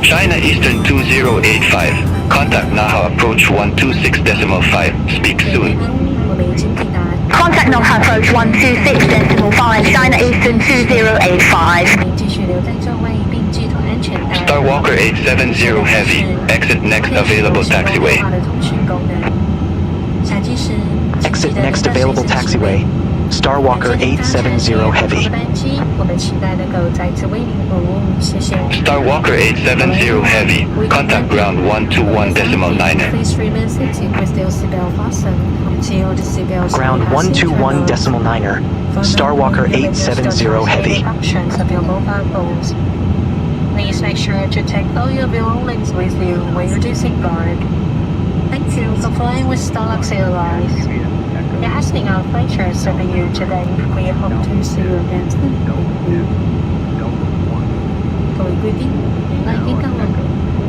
China Eastern 2085, contact Naha approach 126.5, speak soon. Contact Naha approach 126.5, China Eastern 2085. Starwalker 870 Heavy, exit next available taxiway. Exit next available taxiway. Starwalker 870 Heavy. Starwalker 870 Heavy, contact ground 121.9er. Please remain seated with your seatbelt fastened until the seatbelt Ground 121.9er. Starwalker 870 Heavy. Options of your mobile phones. Please make sure to take all your belongings with you when you disembark. Thank you for flying with Starlux Airlines. We're asking our pleasure serving you today. We hope to see you again soon. Thank you.各位贵宾，来宾到了，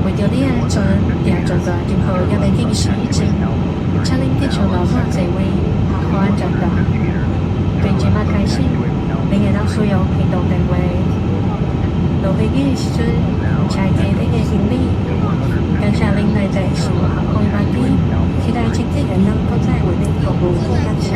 為咗啲安全，也做咗任何一啲驚喜證，請您繼續留返座位，好安全的。並且擘開先，並且當所有行動定位。落飛機時，柴記啲嘅行李，跟下令嚟在是航空班機，期待請這個能夠在我哋服務服務下。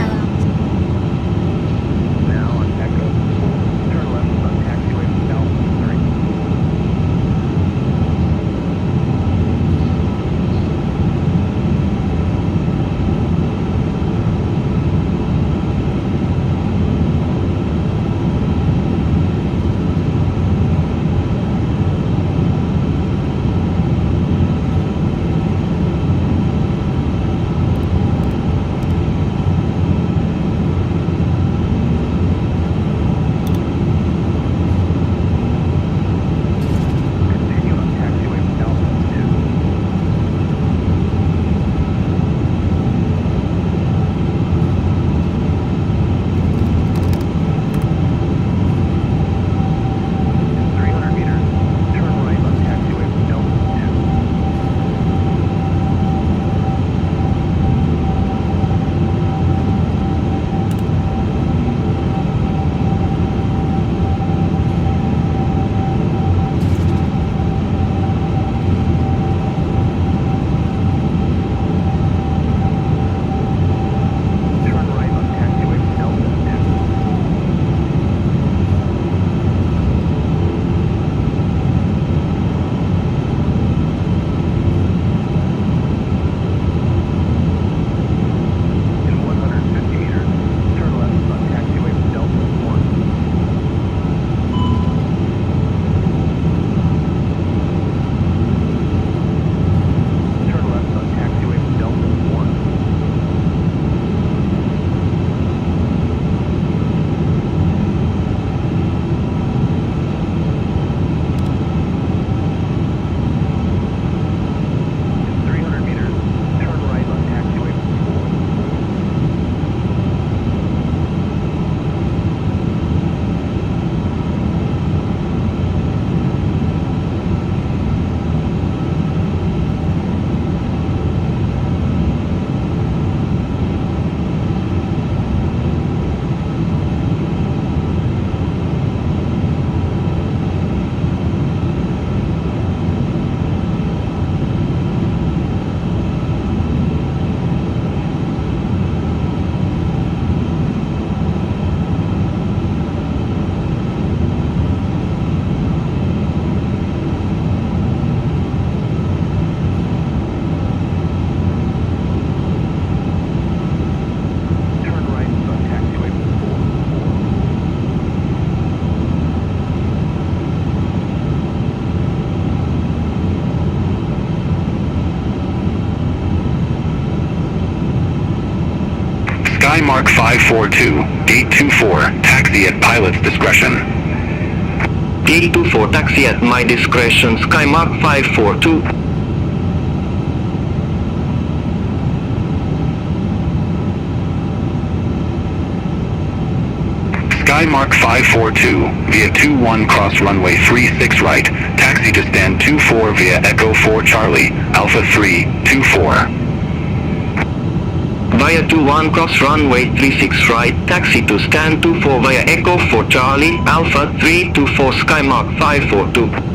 Skymark 542, gate 24, taxi at pilot's discretion. Gate 24 taxi at my discretion, Skymark 542. Skymark 542, via 21 cross runway 36 right, taxi to stand 24 via Echo 4 Charlie, Alpha 3, 24. Via 21 cross runway 36 right, taxi to stand 24 via Echo 4 Charlie, Alpha 324 Skymark 542.